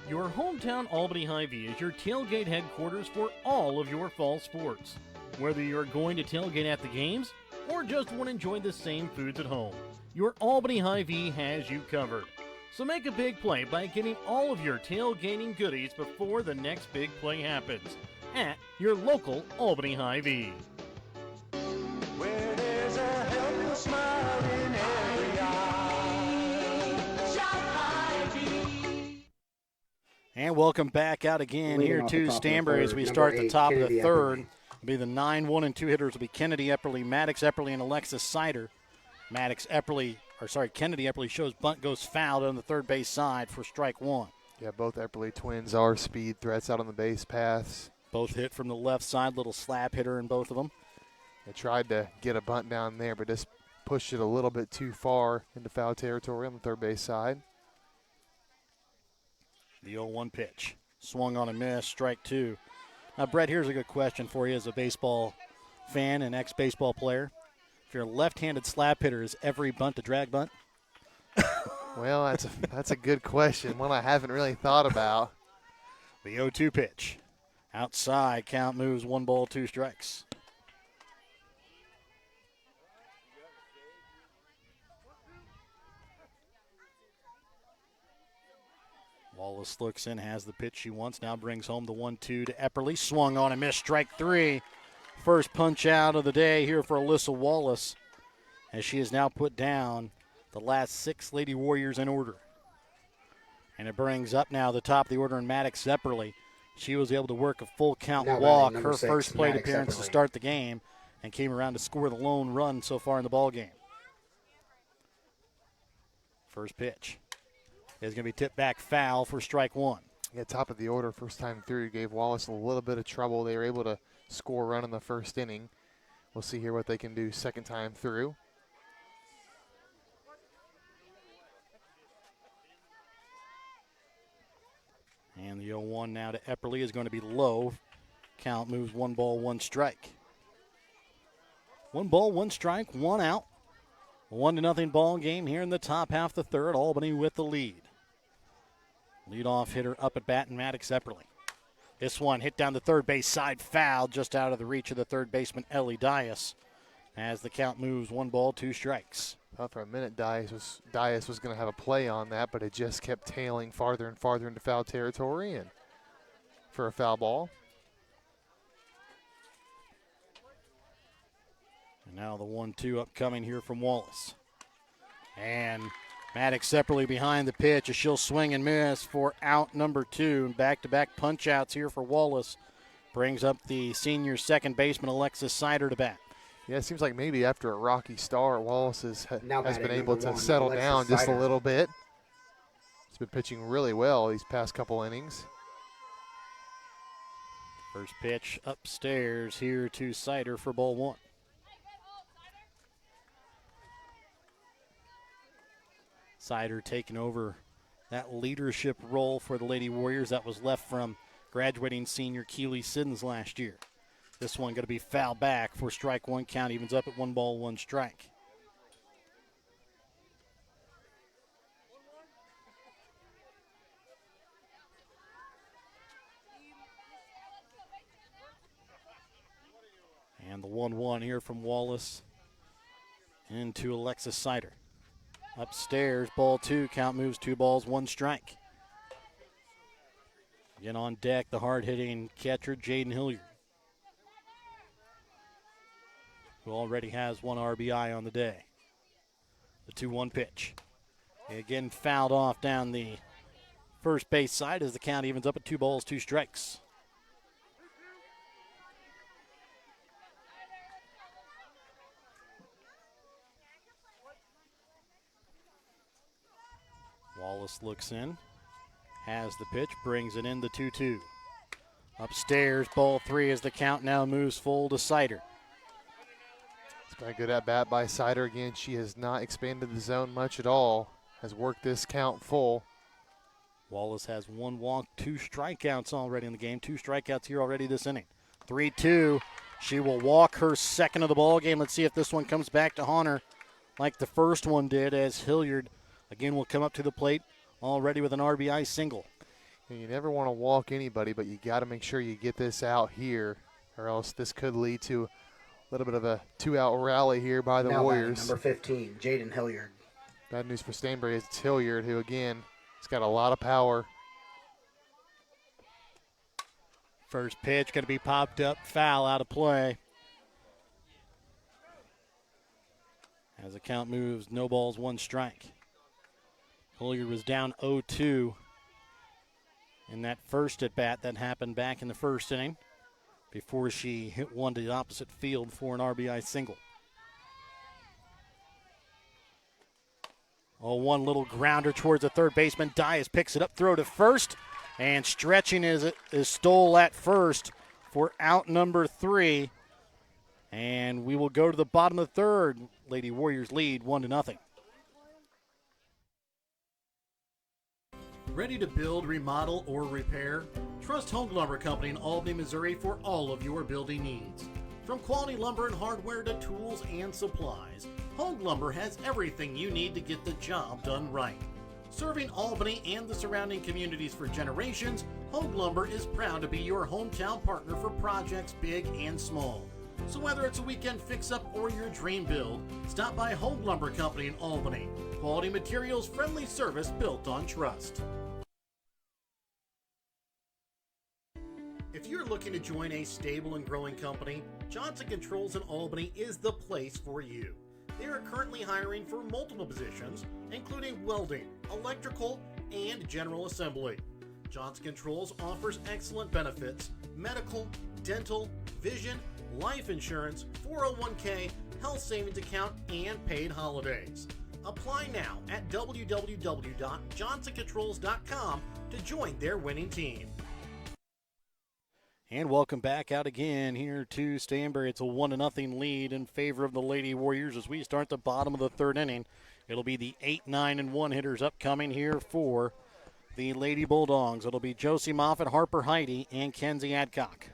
Your hometown Albany Hy-Vee is your tailgate headquarters for all of your fall sports. Whether you're going to tailgate at the games or just want to enjoy the same foods at home, your Albany Hy-Vee has you covered. So make a big play by getting all of your tailgating goodies before the next big play happens at your local Albany Hy-Vee. Where there's a helpless smile in every eye. Shop Hy-Vee. And welcome back out again Leading here off to the top of the Stanberry as third, we number start the 8, top of the Kennedy third. Epperly. It'll be the 9, 1, and 2 hitters will be Kennedy Epperly, Maddox Epperly, and Alexis Sider. Kennedy Epperly shows bunt goes foul on the third base side for strike one. Yeah, both Epperly twins are speed threats out on the base paths. Both hit from the left side, little slap hitter in both of them. They tried to get a bunt down there, but just pushed it a little bit too far into foul territory on the third base side. The 0-1 pitch. Swung on a miss, strike two. Now, Brett, here's a good question for you as a baseball fan and ex-baseball player. If you're a left-handed slap hitter, is every bunt a drag bunt? Well, that's a good question, one I haven't really thought about. The 0-2 pitch. Outside, count moves, 1 ball, 2 strikes. Wallace looks in, has the pitch she wants, now brings home the 1-2 to Epperly. Swung on and missed, strike three. First punch out of the day here for Alyssa Wallace, as she has now put down the last 6 Lady Warriors in order. And it brings up now the top of the order in Maddox Epperly. She was able to work a full count Now walk, batting, number her 6, first plate Maddox appearance to Epperly. start the game, and came around to score the lone run so far in the ball game. First pitch is going to be tipped back foul for strike one. Yeah, top of the order, first time through, gave Wallace a little bit of trouble. They were able to score a run in the first inning. We'll see here what they can do second time through. And the 0-1 now to Epperly is going to be low. Count moves 1 ball, 1 strike. 1 ball, 1 strike, 1 out. 1-0 ball game here in the top half of the third. Albany with the lead. Leadoff hitter up at bat and Maddox Epperly. This one hit down the third base side, foul just out of the reach of the third baseman Ellie Dias, as the count moves 1 ball, 2 strikes. Thought for a minute Dias was going to have a play on that, but it just kept tailing farther and farther into foul territory and for a foul ball. And now the 1-2 upcoming here from Wallace. And Maddox Epperly behind the pitch as she'll swing and miss for out number 2. And back-to-back punch-outs here for Wallace. Brings up the senior second baseman Alexis Sider to bat. Yeah, it seems like maybe after a rocky start, Wallace has Now been batting able number to 1, settle Alexis down just a Sider. little bit. He's been pitching really well these past couple innings. First pitch upstairs here to Sider for ball 1. Sider taking over that leadership role for the Lady Warriors that was left from graduating senior Keely Siddons last year. This one going to be foul back for strike 1. Count evens up at 1 ball, 1 strike. And the 1-1 here from Wallace into Alexis Sider. Upstairs, ball 2, count moves 2 balls, 1 strike. Again on deck, the hard-hitting catcher, Jaden Hilliard, who already has 1 RBI on the day. The 2-1 pitch. Again fouled off down the first base side as the count evens up at 2 balls, 2 strikes. Wallace looks in, has the pitch, brings it in, the 2-2. Upstairs, ball 3 as the count now moves full to Sider. It's been a good at-bat by Sider. Again, she has not expanded the zone much at all, has worked this count full. Wallace has 1 walk, 2 strikeouts already in the game. 2 strikeouts here already this inning. 3-2. She will walk her second of the ball game. Let's see if this one comes back to haunt her like the first one did, as Hilliard again will come up to the plate already with an RBI single. You never want to walk anybody, but you got to make sure you get this out here or else this could lead to a little bit of a 2-out rally here by the Now batting, Warriors. number 15, Jaden Hilliard. Bad news for Stanberry is it's Hilliard, who again has got a lot of power. First pitch going to be popped up, foul, out of play. As the count moves, no balls, 1 strike. Hilliard was down 0-2 in that first at bat that happened back in the first inning before she hit one to the opposite field for an RBI single. Oh, one little grounder towards the third baseman. Dias picks it up, throw to first, and stretching is Stoll at first for out number 3. And we will go to the bottom of the third. Lady Warriors lead 1-0. Ready to build, remodel, or repair? Trust Home Lumber Company in Albany, Missouri for all of your building needs. From quality lumber and hardware to tools and supplies, Home Lumber has everything you need to get the job done right. Serving Albany and the surrounding communities for generations, Home Lumber is proud to be your hometown partner for projects big and small. So whether it's a weekend fix-up or your dream build, stop by Home Lumber Company in Albany. Quality materials, friendly service built on trust. If you're looking to join a stable and growing company, Johnson Controls in Albany is the place for you. They are currently hiring for multiple positions, including welding, electrical, and general assembly. Johnson Controls offers excellent benefits: medical, dental, vision, life insurance, 401k, health savings account, and paid holidays. Apply now at www.johnsoncontrols.com to join their winning team. And welcome back out again here to Stanberry. It's a 1-0 lead in favor of the Lady Warriors as we start the bottom of the third inning. It'll be the 8, 9, and 1 hitters upcoming here for the Lady Bulldogs. It'll be Josie Moffitt, Harper Heidi, and Kenzie Adcock.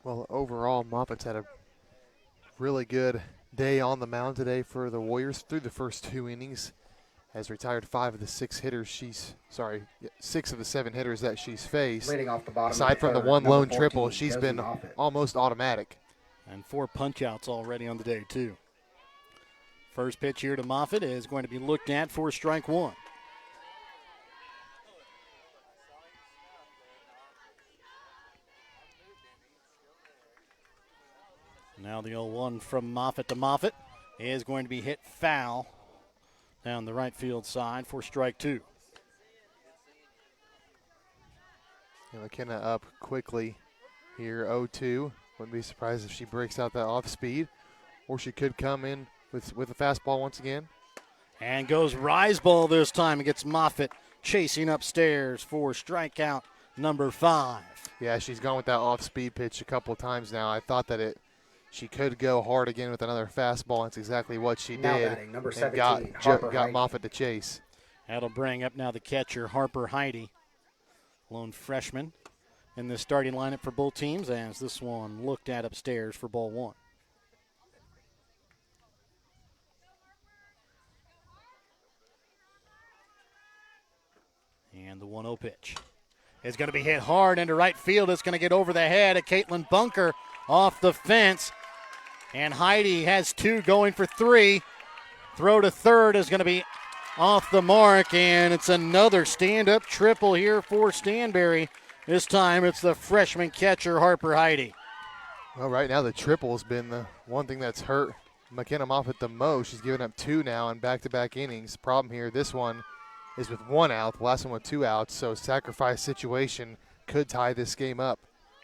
Well, overall, Moffitt's had a really good day on the mound today for the Warriors through the first 2 innings. Has retired 5 of the 6 hitters 6 of the 7 hitters that she's faced. Leading off the bottom. Aside from the one lone triple, she's been almost automatic. And 4 punch-outs already on the day, too. First pitch here to Moffitt is going to be looked at for strike 1. Now the 0-1 from Moffitt to Moffitt is going to be hit foul down the right field side for strike 2. McKenna up quickly here, 0-2. Wouldn't be surprised if she breaks out that off speed, or she could come in with a fastball once again. And goes rise ball this time. It gets Moffitt chasing upstairs for strikeout number 5. Yeah, she's gone with that off speed pitch a couple of times now. I thought that she could go hard again with another fastball. That's exactly what she Now did. batting, number 17, and Harper got Heidi. Moffitt to chase. That'll bring up now the catcher, Harper Heidi, lone freshman in the starting lineup for both teams, as this one looked at upstairs for ball 1. And the 1-0 pitch is going to be hit hard into right field. It's going to get over the head of Caitlin Bunker off the fence. And Heidi has 2 going for 3. Throw to third is going to be off the mark, and it's another stand-up triple here for Stanberry. This time it's the freshman catcher, Harper Heidi. Well, right now the triple has been the one thing that's hurt McKenna Moffitt the most. She's given up 2 now in back-to-back innings. Problem here, this one is with 1 out, the last one with 2 outs, so sacrifice situation could tie this game up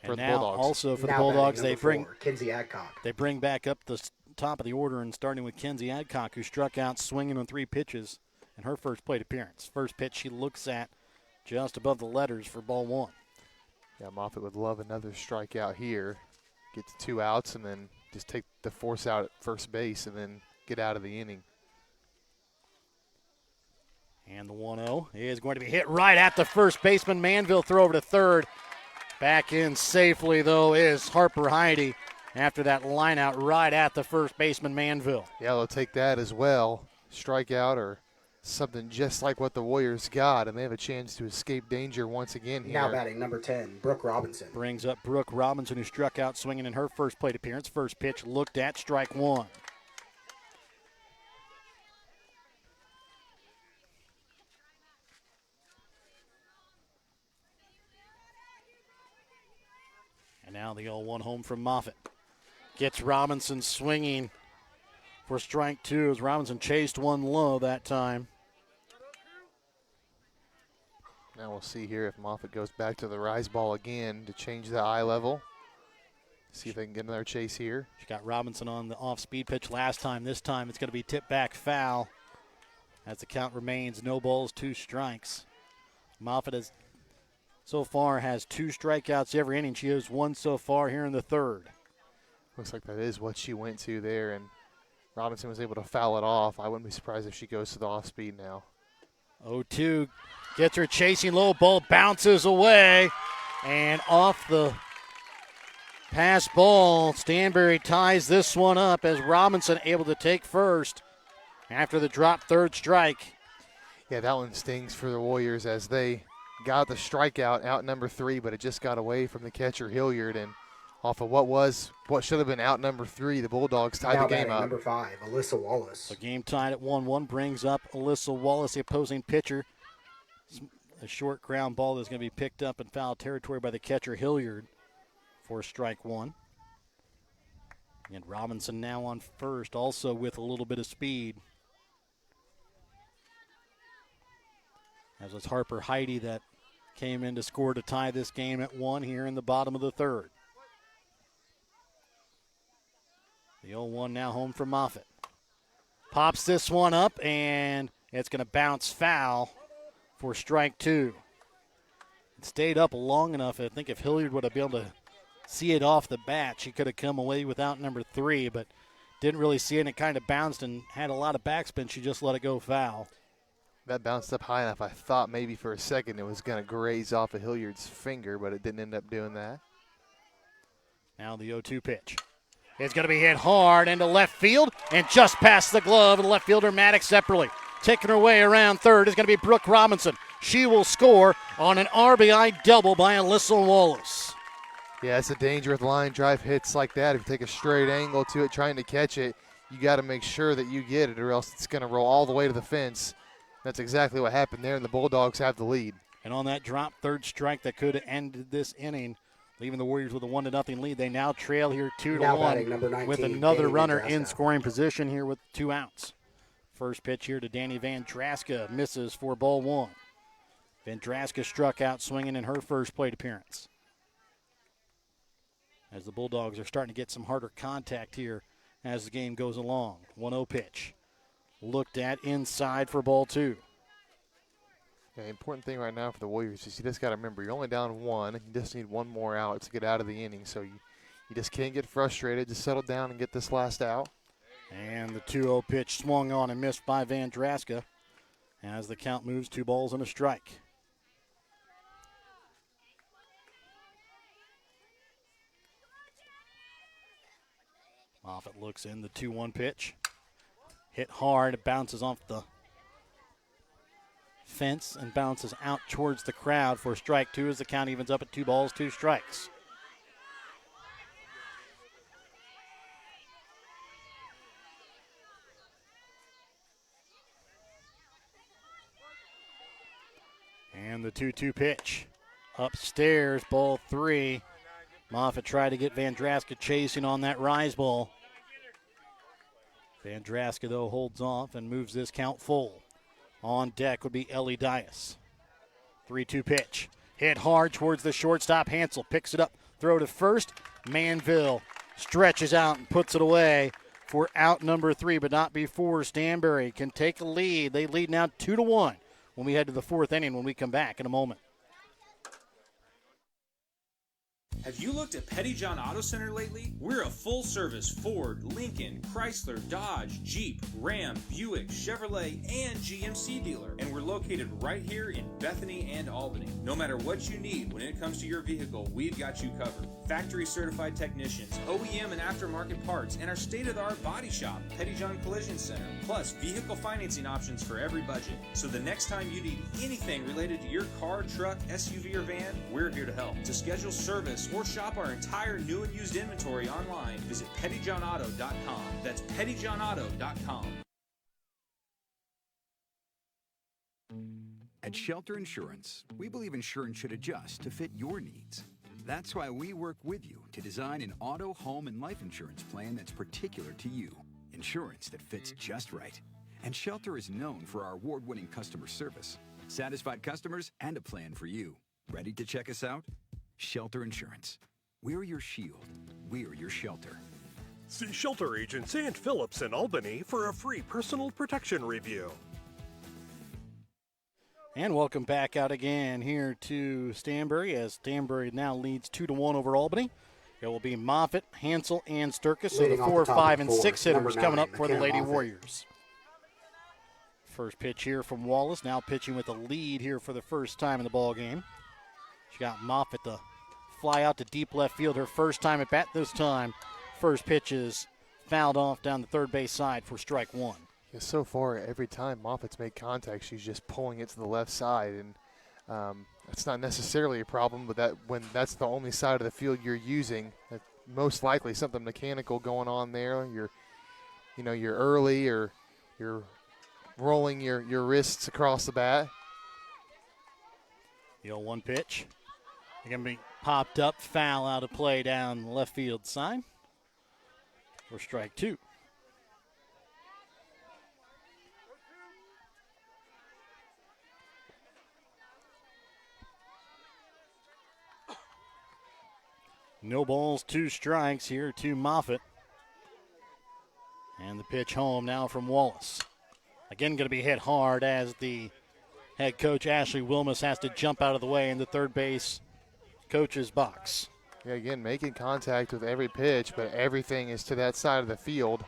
for the Bulldogs. Also for the Now Bulldogs, batting, they bring 4, Kenzie Adcock. They bring back up the top of the order, and starting with Kenzie Adcock, who struck out swinging on 3 pitches in her first plate appearance. First pitch she looks at just above the letters for ball 1. Yeah, Moffitt would love another strikeout here. Get to 2 outs and then just take the force out at first base and then get out of the inning. And the 1-0 is going to be hit right at the first baseman. Manville throw over to third. Back in safely, though, is Harper Heidi after that line out right at the first baseman, Manville. Yeah, they'll take that as well. Strikeout or something just like what the Warriors got, and they have a chance to escape danger once again here. Now batting number 10, Brooke Robinson. Brings up Brooke Robinson, who struck out swinging in her first plate appearance. First pitch looked at, strike one. And now the 0-1 home from Moffitt. Gets Robinson swinging for strike two as Robinson chased one low that time. Now we'll see here if Moffitt goes back to the rise ball again to change the eye level. See if they can get another chase here. She got Robinson on the off-speed pitch last time. This time it's going to be tipped back foul as the count remains no balls, 2 strikes. Moffitt has so far has 2 strikeouts every inning. She has 1 so far here in the third. Looks like that is what she went to there, and Robinson was able to foul it off. I wouldn't be surprised if she goes to the off-speed now. 0-2 gets her chasing low, ball bounces away, and off the pass ball, Stanberry ties this one up as Robinson able to take first after the drop third strike. Yeah, that one stings for the Warriors as they got the strikeout out number 3, but it just got away from the catcher Hilliard, and off of what should have been out number 3, the Bulldogs tied Now the game up. number 5, Alyssa Wallace. So game tied at 1-1 brings up Alyssa Wallace, the opposing pitcher. A short ground ball that's going to be picked up in foul territory by the catcher Hilliard for strike one. And Robinson now on first, also with a little bit of speed. As was Harper Heidi that came in to score to tie this game at 1 here in the bottom of the third. The 0-1 now home for Moffitt. Pops this one up, and it's going to bounce foul for strike two. It stayed up long enough. I think if Hilliard would have been able to see it off the bat, she could have come away without number 3, but didn't really see it, and it kind of bounced and had a lot of backspin. She just let it go foul. That bounced up high enough. I thought maybe for a second it was going to graze off of Hilliard's finger, but it didn't end up doing that. Now the 0-2 pitch. It's going to be hit hard into left field and just past the glove of the left fielder Maddox Epperly. Taking her way around third is going to be Brooke Robinson. She will score on an RBI double by Alyssa Wallace. Yeah, it's a danger with line drive hits like that. If you take a straight angle to it trying to catch it, you got to make sure that you get it or else it's going to roll all the way to the fence. That's exactly what happened there, and the Bulldogs have the lead. And on that drop third strike that could have ended this inning, leaving the Warriors with a 1-0 lead, they now trail here 2-1 with another runner in scoring position here with 2 outs. First pitch here to Danny Vandraska, misses for ball 1. Vandraska struck out swinging in her first plate appearance. As the Bulldogs are starting to get some harder contact here as the game goes along. 1-0 pitch. Looked at inside for ball 2. Yeah, the important thing right now for the Warriors is you just got to remember you're only down 1. And you just need 1 more out to get out of the inning. So you just can't get frustrated. Just settle down and get this last out. And the 2-0 pitch swung on and missed by Vandraska as the count moves 2 balls and a strike. Moffitt looks in the 2-1 pitch. Hit hard, it bounces off the fence and bounces out towards the crowd for strike 2 as the count evens up at 2 balls, 2 strikes. And the 2-2 pitch. Upstairs, ball 3. Moffitt tried to get Vandraska chasing on that rise ball. Vandraska, though, holds off and moves this count full. On deck would be Ellie Dias. 3-2 pitch. Hit hard towards the shortstop. Hansel picks it up. Throw to first. Manville stretches out and puts it away for out number 3, but not before Stanberry can take a lead. They lead now 2-1 when we head to the 4th inning when we come back in a moment. Have you looked at Pettyjohn Auto Center lately? We're a full-service Ford, Lincoln, Chrysler, Dodge, Jeep, Ram, Buick, Chevrolet, and GMC dealer. And we're located right here in Bethany and Albany. No matter what you need when it comes to your vehicle, we've got you covered. Factory-certified technicians, OEM and aftermarket parts, and our state-of-the-art body shop, Pettyjohn Collision Center, plus vehicle financing options for every budget. So the next time you need anything related to your car, truck, SUV, or van, we're here to help. To schedule service or shop our entire new and used inventory online, visit pettyjohnauto.com. That's pettyjohnauto.com. At Shelter Insurance, we believe insurance should adjust to fit your needs. That's why we work with you to design an auto, home, and life insurance plan that's particular to you. Insurance that fits just right. And Shelter is known for our award-winning customer service, satisfied customers, and a plan for you. Ready to check us out? Shelter Insurance. We're your shield. We're your shelter. See Shelter Agents and Phillips in Albany for a free personal protection review. And welcome back out again here to Stanberry, as Stanberry now leads 2-1 over Albany. It will be Moffitt, Hansel, and Sturkis. So the Leading off 4, the top 5, of and the 6 fourth, hitters number coming 9, up for the McKenna Lady Moffitt. Warriors. First pitch here from Wallace, now pitching with a lead here for the first time in the ball game. She got Moffitt to fly out to deep left field her first time at bat. This time, first pitch is fouled off down the third base side for strike one. Yeah, so far, every time Moffitt's made contact, she's just pulling it to the left side, and that's not necessarily a problem, but that when that's the only side of the field you're using, most likely something mechanical going on there. You're early, or you're rolling your wrists across the bat. The 0-1 pitch. They're going to be popped up, foul out of play down the left field side for strike two. No balls, 2 strikes here to Moffitt. And the pitch home now from Wallace. Again, going to be hit hard as the head coach, Ashley Wilmus, has to jump out of the way in the third base coach's box. Yeah, again, making contact with every pitch, but everything is to that side of the field.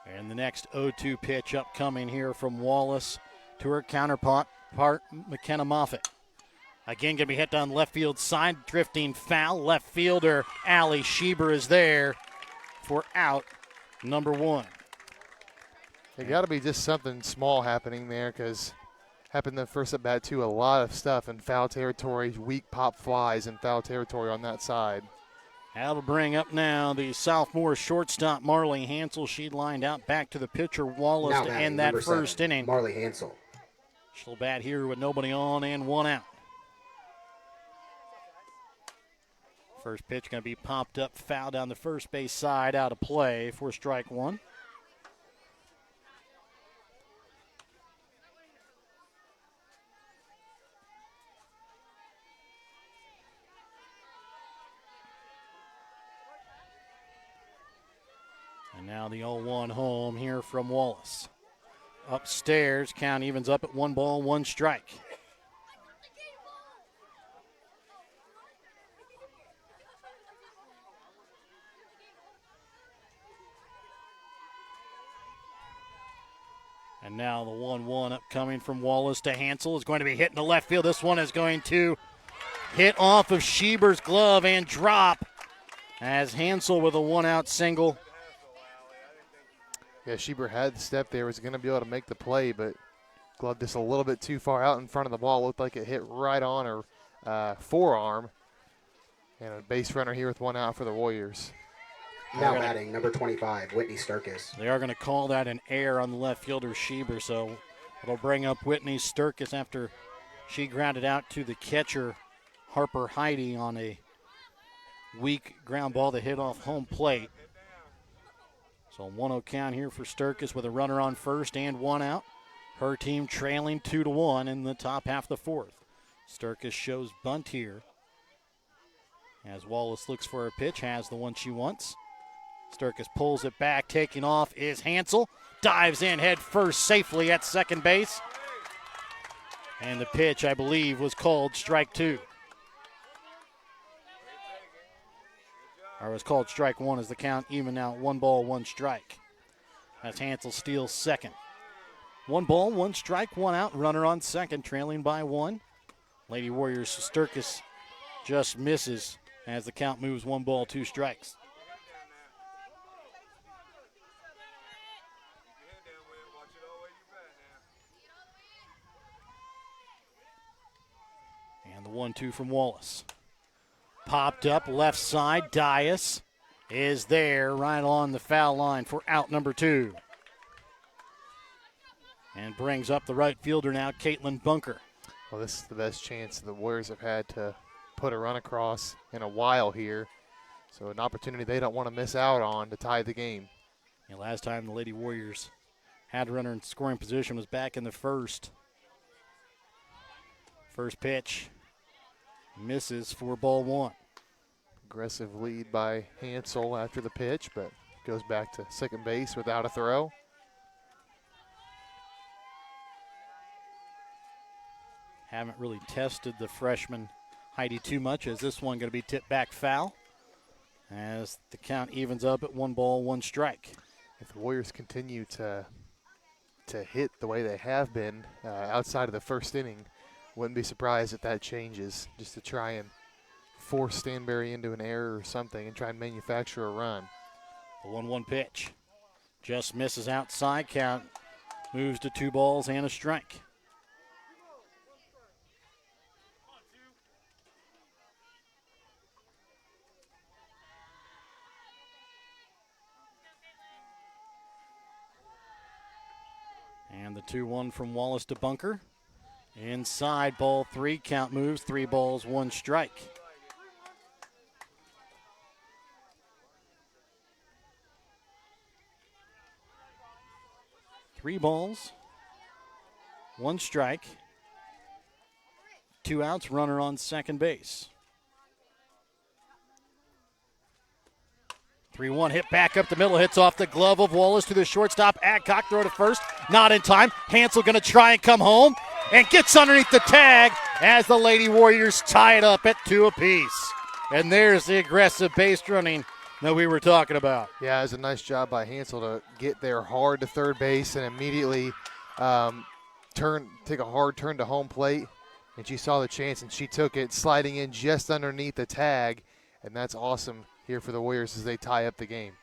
And the next 0-2 pitch upcoming here from Wallace to her counterpart, McKenna Moffitt. Again, going to be hit down left field side, drifting foul. Left fielder Allie Schieber is there for out number 1. There got to be just something small happening there, because happened the first at bat too. A lot of stuff in foul territory, weak pop flies in foul territory on that side. That'll bring up now the sophomore shortstop Marley Hansel. She lined out back to the pitcher Wallace Now to batting, end that number first 7, inning. Marley Hansel. She'll bat here with nobody on and 1 out. First pitch going to be popped up, foul down the first base side, out of play for strike 1. And now the 0-1 home here from Wallace. Upstairs, count evens up at 1 ball, 1 strike. And now the 1-1 upcoming from Wallace to Hansel is going to be hit in the left field. This one is going to hit off of Schieber's glove and drop as Hansel with a 1-out single. Yeah, Schieber had the step there, was going to be able to make the play, but glove just a little bit too far out in front of the ball. Looked like it hit right on her forearm. And a base runner here with 1 out for the Warriors. Now batting, number 25, Whitney Sturkis. They are going to call that an error on the left fielder Schieber, so it'll bring up Whitney Sturkis after she grounded out to the catcher Harper Heidi on a weak ground ball that hit off home plate. So 1-0 count here for Sturkis with a runner on first and 1 out. Her team trailing 2-1 in the top half of the fourth. Sturkis shows bunt here as Wallace looks for a pitch, has the one she wants. Sturkis pulls it back, taking off is Hansel. Dives in head first safely at second base. And the pitch, I believe, was called strike 2. Or was called strike 1 as the count even now 1 ball, 1 strike. As Hansel steals second. 1 ball, 1 strike, 1 out. Runner on second, trailing by 1. Lady Warriors Sturkis just misses as the count moves 1 ball, 2 strikes. And the 1-2 from Wallace. Popped up left side. Dias is there right on the foul line for out number 2. And brings up the right fielder now, Caitlin Bunker. Well, this is the best chance the Warriors have had to put a run across in a while here. So an opportunity they don't want to miss out on to tie the game. And last time the Lady Warriors had a runner in scoring position was back in the first. First pitch misses for ball 1. Aggressive lead by Hansel after the pitch, but goes back to second base without a throw. Haven't really tested the freshman Heidi too much, as this one going to be tipped back foul as the count evens up at 1 ball, 1 strike. If the Warriors continue to hit the way they have been outside of the first inning, wouldn't be surprised if that changes, just to try and force Stanberry into an error or something and try and manufacture a run. The 1-1 pitch just misses outside. Count moves to 2 balls and a strike. And the 2-1 from Wallace to Bunker. Inside, ball 3, count moves, 3 balls, 1 strike. Three balls, 1 strike, 2 outs, runner on second base. 3-1 hit back up the middle, hits off the glove of Wallace to the shortstop. Adcock throw to first, not in time. Hansel going to try and come home and gets underneath the tag as the Lady Warriors tie it up at 2 apiece. And there's the aggressive base running that we were talking about. Yeah, it was a nice job by Hansel to get there hard to third base and immediately take a hard turn to home plate. And she saw the chance and she took it, sliding in just underneath the tag. And that's awesome here for the Warriors as they tie up the game.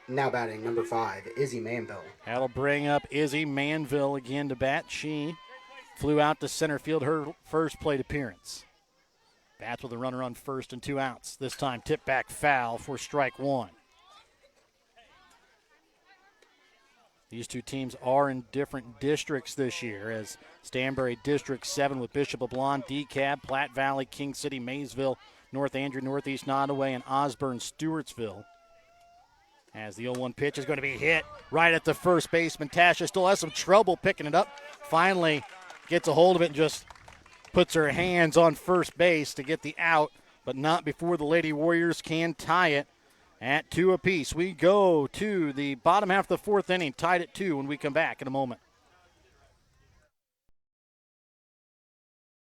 Now batting number 5, Izzy Manville. That'll bring up Izzy Manville again to bat. She flew out to center field, her first plate appearance. Bats with a runner on first and 2 outs. This time tip back foul for strike 1. These two teams are in different districts this year, as Stanberry District 7 with Bishop LeBlanc, DeKalb, Platte Valley, King City, Maysville, North Andrew, Northeast Nottoway, and Osborne, Stewartsville. As the 0-1 pitch is going to be hit right at the first baseman. Tasha still has some trouble picking it up. Finally gets a hold of it and just puts her hands on first base to get the out, but not before the Lady Warriors can tie it at 2 apiece. We go to the bottom half of the 4th inning, tied at 2 when we come back in a moment.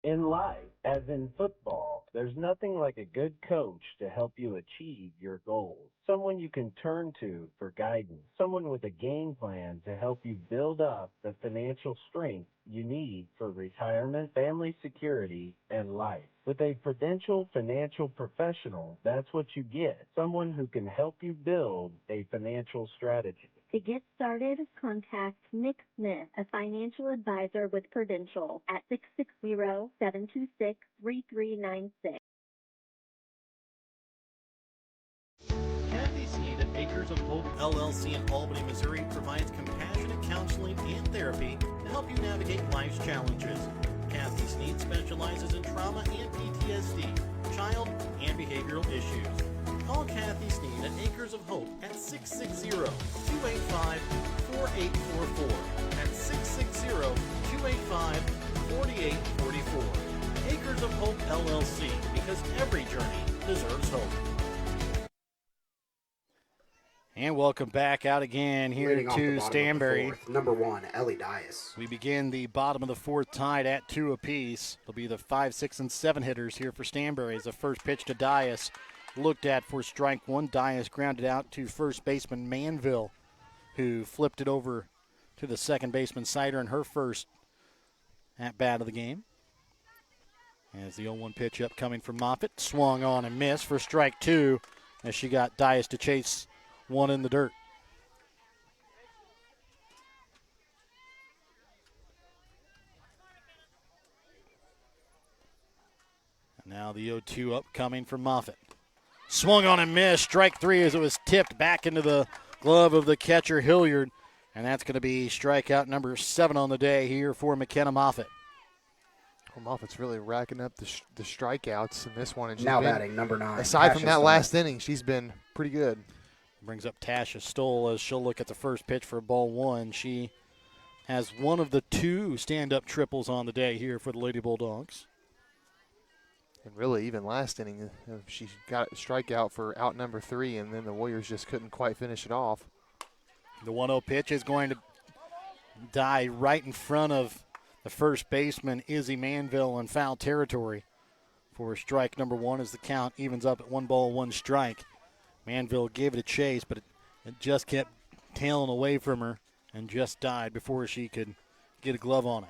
In life, as in football, there's nothing like a good coach to help you achieve your goals. Someone you can turn to for guidance. Someone with a game plan to help you build up the financial strength you need for retirement, family security, and life. With a Prudential financial professional, that's what you get. Someone who can help you build a financial strategy. To get started, contact Nick Smith, a financial advisor with Prudential, at 660-726-3396. Kathy Sneed at Acres of Hope LLC in Albany, Missouri provides compassionate counseling and therapy to help you navigate life's challenges. Kathy Sneed specializes in trauma and PTSD, child and behavioral issues. Call Kathy Sneed at Acres of Hope at 660-285-4844. That's 660-285-4844. Acres of Hope LLC, because every journey deserves hope. And welcome back out again here Leading off the to bottom of the Stanberry. fourth, number 1, Ellie Dias. We begin the bottom of the fourth tied at 2 apiece. It'll be the 5, 6, and 7 hitters here for Stanberry as the first pitch to Dias looked at for strike one. Dias grounded out to first baseman Manville, who flipped it over to the second baseman Sider in her first at bat of the game. As the 0-1 pitch up coming from Moffitt, swung on and missed for strike two as she got Dias to chase one in the dirt. And now the 0-2 up coming from Moffitt. Swung on and missed. Strike three as it was tipped back into the glove of the catcher Hilliard. And that's going to be strikeout number 7 on the day here for McKenna Moffitt. Well, Moffitt's really racking up the strikeouts in this one. And she's Now been, batting, number 9. aside from Tasha that Stoll. last inning, she's been pretty good. Brings up Tasha Stoll as she'll look at the first pitch for ball one. She has one of the 2 stand-up triples on the day here for the Lady Bulldogs. And really, even last inning, she got a strikeout for out number 3, and then the Warriors just couldn't quite finish it off. The 1-0 pitch is going to die right in front of the first baseman, Izzy Manville, in foul territory for strike number 1 as the count evens up at 1 ball, 1 strike. Manville gave it a chase, but it just kept tailing away from her and just died before she could get a glove on it.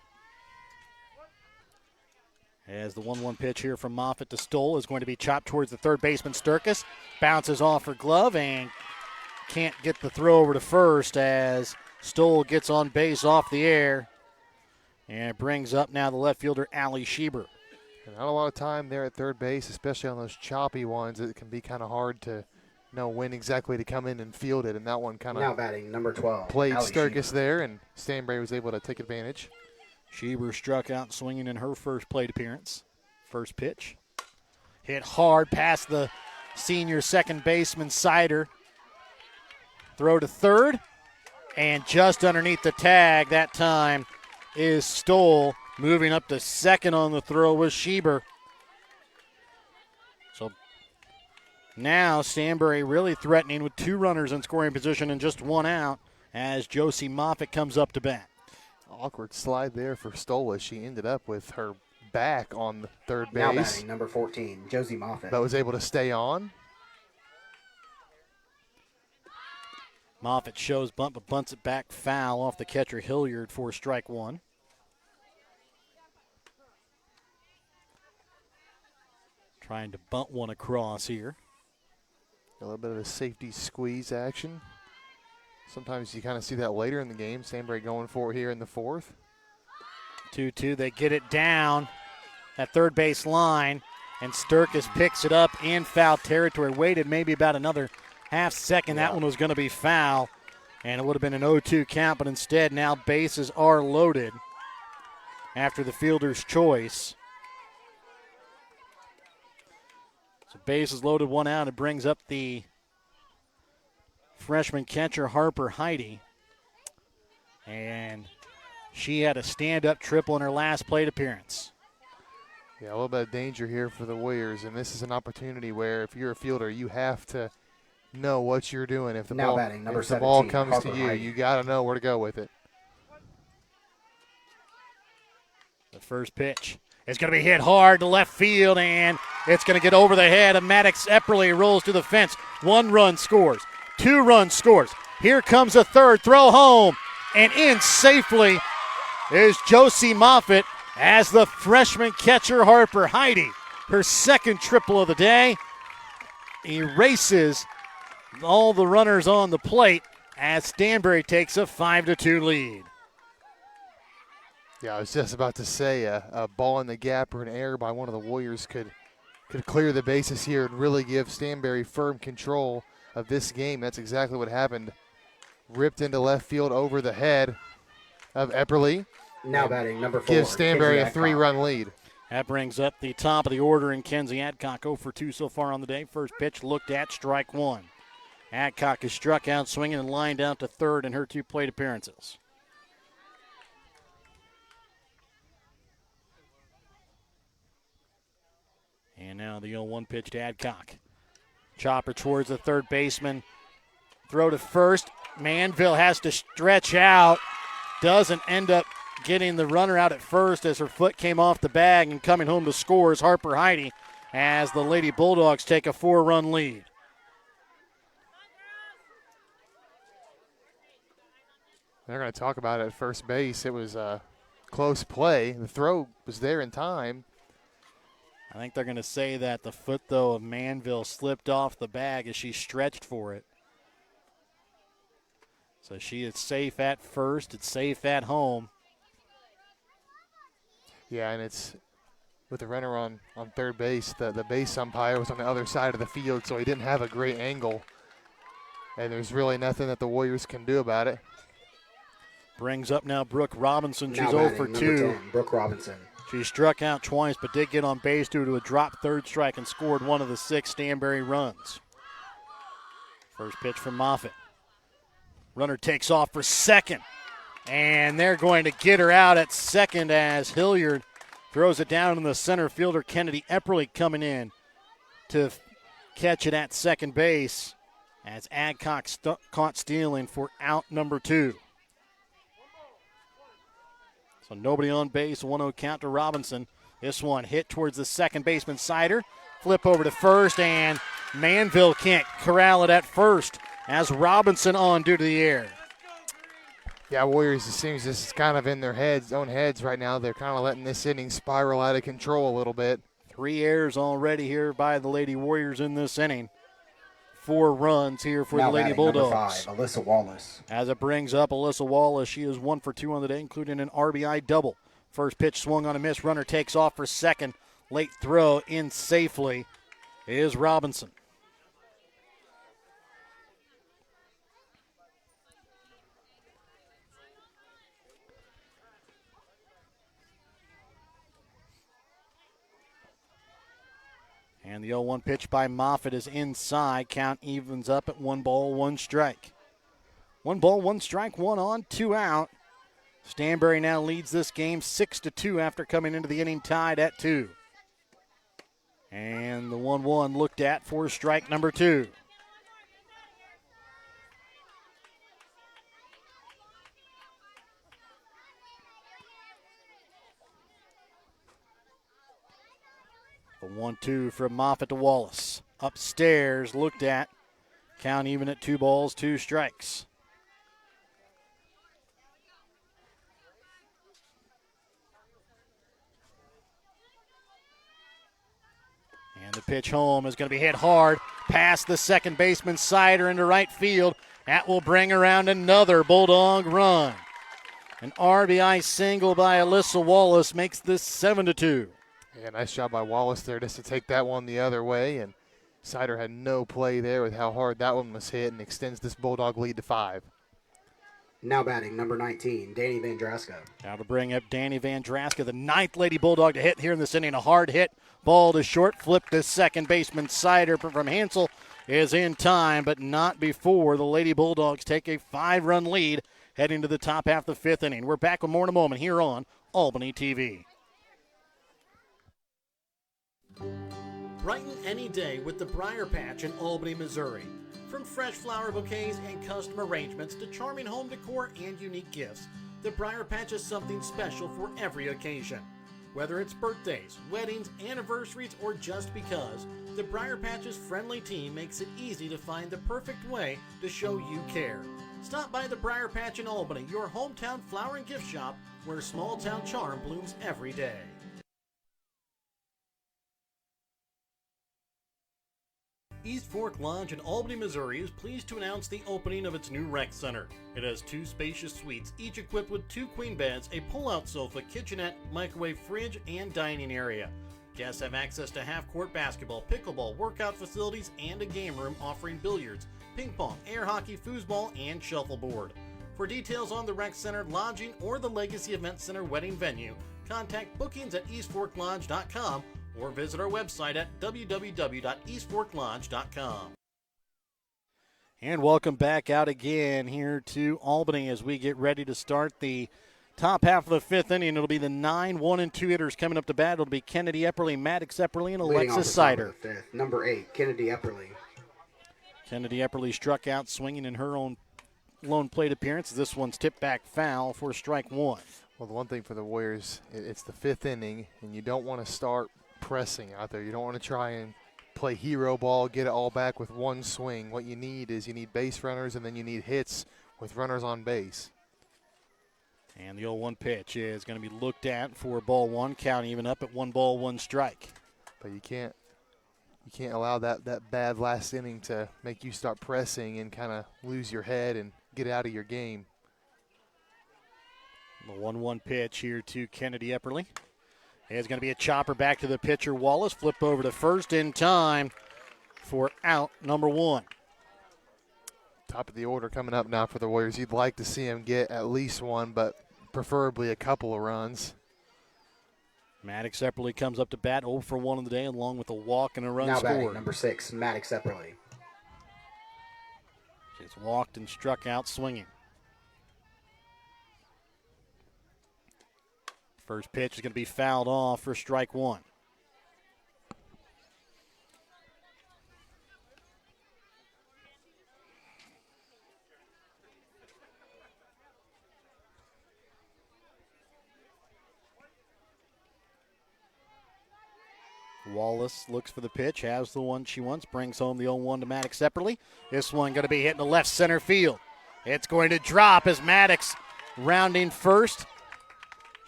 As the 1-1 pitch here from Moffitt to Stoll is going to be chopped towards the third baseman, Sturkis. Bounces off her glove and can't get the throw over to first as Stoll gets on base off the air. And it brings up now the left fielder, Allie Schieber. And not a lot of time there at third base, especially on those choppy ones. It can be kind of hard to know when exactly to come in and field it. And that one kind Now of batting, number 12. played Allie Sturkis Schieber. there, and Stanberry was able to take advantage. Schieber struck out swinging in her first plate appearance. First pitch. Hit hard past the senior second baseman, Sider. Throw to third. And just underneath the tag that time is Stoll. Moving up to second on the throw was Schieber. So now Stanberry really threatening with 2 runners in scoring position and just 1 out as Josie Moffitt comes up to bat. Awkward slide there for Stoll as she ended up with her back on the third Now base, batting, number 14, Josie Moffitt. but was able to stay on. Moffitt shows bunt, but bunts it back foul off the catcher Hilliard for strike 1. Trying to bunt one across here. A little bit of a safety squeeze action. Sometimes you kind of see that later in the game. Stanberry going for it here in the fourth. 2-2, they get it down at third base line, and Sturkis picks it up in foul territory. Waited maybe about another half second. That one was going to be foul, and it would have been an 0-2 count, but instead now bases are loaded after the fielder's choice. So bases loaded, 1 out. It brings up the freshman catcher Harper Heidi, and she had a stand-up triple in her last plate appearance. Yeah, a little bit of danger here for the Warriors, and this is an opportunity where if you're a fielder, you have to know what you're doing. If the Now ball, batting, number if the ball 17, comes Harper to you, Heidi. you got to know where to go with it. The first pitch is going to be hit hard to left field, and it's going to get over the head of Maddox Epperly. Rolls to the fence. 1 run scores. 2 runs scores. Here comes a third. Throw home. And in safely is Josie Moffitt as the freshman catcher Harper Heidi. Her second triple of the day. Erases all the runners on the plate as Stanberry takes a 5-2 lead. Yeah, I was just about to say a ball in the gap or an error by one of the Warriors could clear the bases here and really give Stanberry firm control of this game. That's exactly what happened. Ripped into left field over the head of Epperly. Now batting, number 4, Gives Stanberry a Kinsey 3-run lead. That brings up the top of the order in Kenzie Adcock, 0 for 2 so far on the day. First pitch looked at, strike 1. Adcock is struck out swinging and lined out to third in her 2 plate appearances. And now the 0-1 pitch to Adcock. Chopper towards the third baseman. Throw to first. Manville has to stretch out. Doesn't end up getting the runner out at first as her foot came off the bag, and coming home to score is Harper Heidi as the Lady Bulldogs take a 4-run lead. They're going to talk about it at first base. It was a close play. The throw was there in time. I think they're going to say that the foot, though, of Manville slipped off the bag as she stretched for it. So she is safe at first. It's safe at home. Yeah, and it's with the runner on third base. The base umpire was on the other side of the field, so he didn't have a great angle. And there's really nothing that the Warriors can do about it. Brings up now Brooke Robinson. She's Now 0 batting, for number 2. 10, Brooke Robinson. She struck out twice but did get on base due to a drop third strike and scored one of the 6 Stanberry runs. First pitch from Moffitt. Runner takes off for second. And they're going to get her out at second as Hilliard throws it down, and the center fielder Kennedy Epperly coming in to catch it at second base as Adcock caught stealing for out number 2. So nobody on base, 1-0 count to Robinson. This one hit towards the second baseman Sider. Flip over to first, and Manville can't corral it at first as Robinson on due to the air. Yeah, Warriors, it seems this is kind of in their own heads right now. They're kind of letting this inning spiral out of control a little bit. 3 errors already here by the Lady Warriors in this inning. 4 runs here for Now the Lady batting, Bulldogs. number 5, Alyssa Wallace. As it brings up Alyssa Wallace, she is 1 for 2 on the day, including an RBI double. First pitch swung on a miss. Runner takes off for second. Late throw in safely is Robinson. And the 0-1 pitch by Moffitt is inside. Count evens up at 1 ball, 1 strike. 1 ball, 1 strike, 1 on, 2 out. Stanberry now leads this game 6-2 after coming into the inning tied at 2. And the 1-1 looked at for strike number 2. The 1-2 from Moffitt to Wallace. Upstairs, looked at. Count even at 2 balls, 2 strikes. And the pitch home is going to be hit hard past the second baseman Sider into right field. That will bring around another Bulldog run. An RBI single by Alyssa Wallace makes this 7-2. Yeah, nice job by Wallace there just to take that one the other way. And Sider had no play there with how hard that one was hit and extends this Bulldog lead to 5. Now batting, number 19, Danny Vandraska. Now to bring up Danny Vandraska, the 9th Lady Bulldog to hit here in this inning. A hard hit, ball to short, flip to second baseman Sider from Hansel is in time, but not before the Lady Bulldogs take a 5-run lead heading to the top half of the 5th inning. We're back with more in a moment here on Albany TV. Brighten any day with the Briar Patch in Albany, Missouri. From fresh flower bouquets and custom arrangements to charming home decor and unique gifts, the Briar Patch is something special for every occasion. Whether it's birthdays, weddings, anniversaries, or just because, the Briar Patch's friendly team makes it easy to find the perfect way to show you care. Stop by the Briar Patch in Albany, your hometown flower and gift shop, where small town charm blooms every day. East Fork Lodge in Albany, Missouri is pleased to announce the opening of its new rec center. It has 2 spacious suites, each equipped with 2 queen beds, a pull-out sofa, kitchenette, microwave, fridge, and dining area. Guests have access to half-court basketball, pickleball, workout facilities, and a game room offering billiards, ping pong, air hockey, foosball, and shuffleboard. For details on the rec center, lodging, or the Legacy Event Center wedding venue, contact bookings at eastforklodge.com or visit our website at www.eastforklodge.com. And welcome back out again here to Albany as we get ready to start the top half of the 5th inning. It'll be the 9 1-2 hitters coming up to bat. It'll be Kennedy Epperly, Maddox Epperly, and Leading off Alexis the top of Sider. the 5th, number 8, Kennedy Epperly. Kennedy Epperly struck out swinging in her own lone plate appearance. This one's tipped back foul for strike one. Well, the one thing for the Warriors, it's the fifth inning, and you don't want to start pressing out there. You don't want to try and play hero ball, get it all back with one swing. What you need is base runners, and then you need hits with runners on base. And the 0-1 pitch is going to be looked at for ball one, count even up at 1 ball, 1 strike. But you can't allow that bad last inning to make you start pressing and kind of lose your head and get out of your game. The 1-1 pitch here to Kennedy Epperly. It's going to be a chopper back to the pitcher, Wallace. Flip over to first in time for out number 1. Top of the order coming up now for the Warriors. You'd like to see him get at least one, but preferably a couple of runs. Maddox Epperly comes up to bat 0 for 1 on the day, along with a walk and a run Now scored. batting number 6, Maddox Epperly. She's walked and struck out swinging. First pitch is going to be fouled off for strike one. Wallace looks for the pitch, has the one she wants, brings home the 0-1 to Maddox Epperly. This one going to be hit in the left center field. It's going to drop as Maddox rounding first.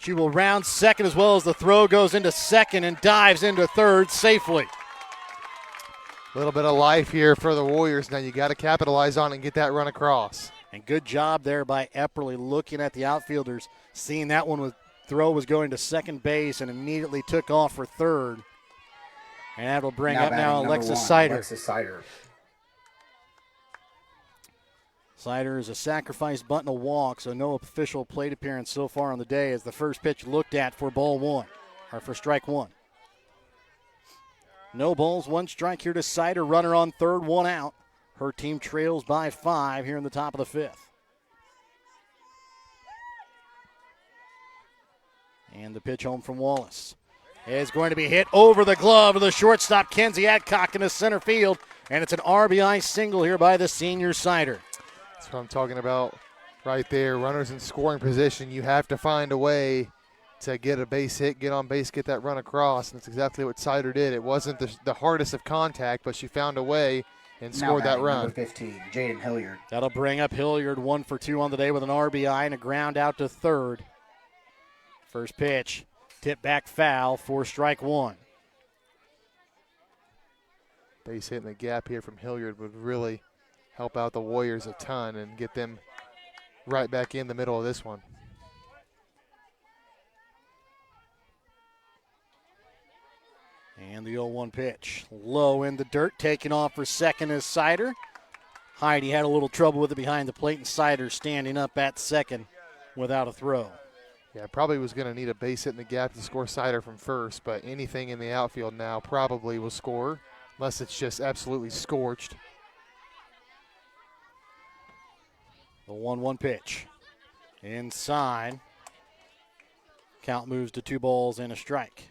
She will round second as well as the throw goes into second and dives into third safely. A little bit of life here for the Warriors. Now you got to capitalize on it and get that run across. And good job there by Epperly looking at the outfielders, seeing that one throw was going to second base and immediately took off for third. And that'll bring up now Alexis Sider. Alexis Sider. Sider is a sacrifice bunt and a walk, so no official plate appearance so far on the day as the first pitch looked at for ball one, or for strike one. No balls, 1 strike here to Sider. Runner on third, 1 out. Her team trails by 5 here in the top of the 5th. And the pitch home from Wallace is going to be hit over the glove of the shortstop, Kenzie Adcock, in the center field. And it's an RBI single here by the senior Sider. That's what I'm talking about right there. Runners in scoring position. You have to find a way to get a base hit, get on base, get that run across. And that's exactly what Sider did. It wasn't the hardest of contact, but she found a way and scored that run. Number 15, Jaden Hilliard. That'll bring up Hilliard 1 for 2 on the day with an RBI and a ground out to third. First pitch, tip back foul for strike one. Base hit in the gap here from Hilliard would really help out the Warriors a ton and get them right back in the middle of this one. And the 0-1 pitch. Low in the dirt, taking off for second is Sider. Heidi had a little trouble with it behind the plate, and Sider standing up at second without a throw. Yeah, probably was going to need a base hit in the gap to score Sider from first, but anything in the outfield now probably will score, unless it's just absolutely scorched. The 1-1 pitch. Inside. Count moves to 2 balls and a strike.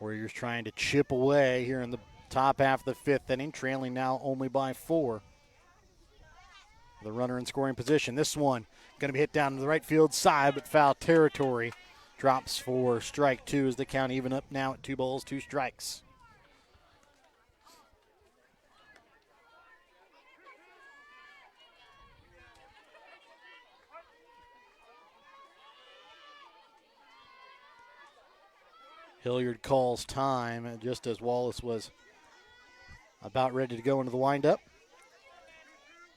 Warriors trying to chip away here in the top half of the 5th inning, trailing now only by 4. The runner in scoring position. This one going to be hit down to the right field side, but foul territory. Drops for strike 2 as the count even up now at 2 balls, 2 strikes. Hilliard calls time just as Wallace was about ready to go into the windup.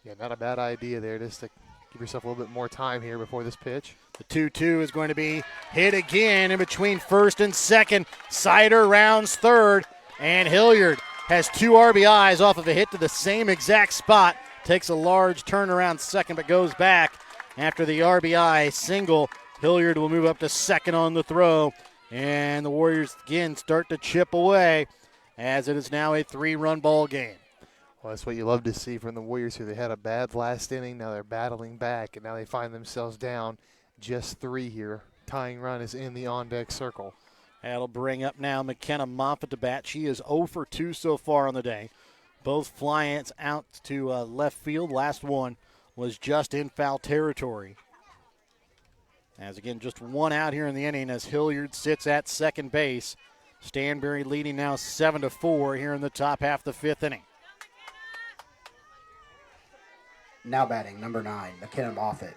Yeah, not a bad idea there, just to give yourself a little bit more time here before this pitch. The 2-2 is going to be hit again in between first and second. Sider rounds third, and Hilliard has 2 RBIs off of a hit to the same exact spot. Takes a large turnaround second, but goes back after the RBI single. Hilliard will move up to second on the throw. And the Warriors again start to chip away as it is now a 3-run ball game. Well, that's what you love to see from the Warriors here. They had a bad last inning. Now they're battling back, and now they find themselves down just 3 here. Tying run is in the on-deck circle. That'll bring up now McKenna Moffitt to bat. She is 0 for 2 so far on the day. Both fly-ins out to left field. Last one was just in foul territory. As again, just one out here in the inning as Hilliard sits at second base. Stanberry leading now 7-4 here in the top half of the fifth inning. Now batting, number 9, McKenna Moffitt.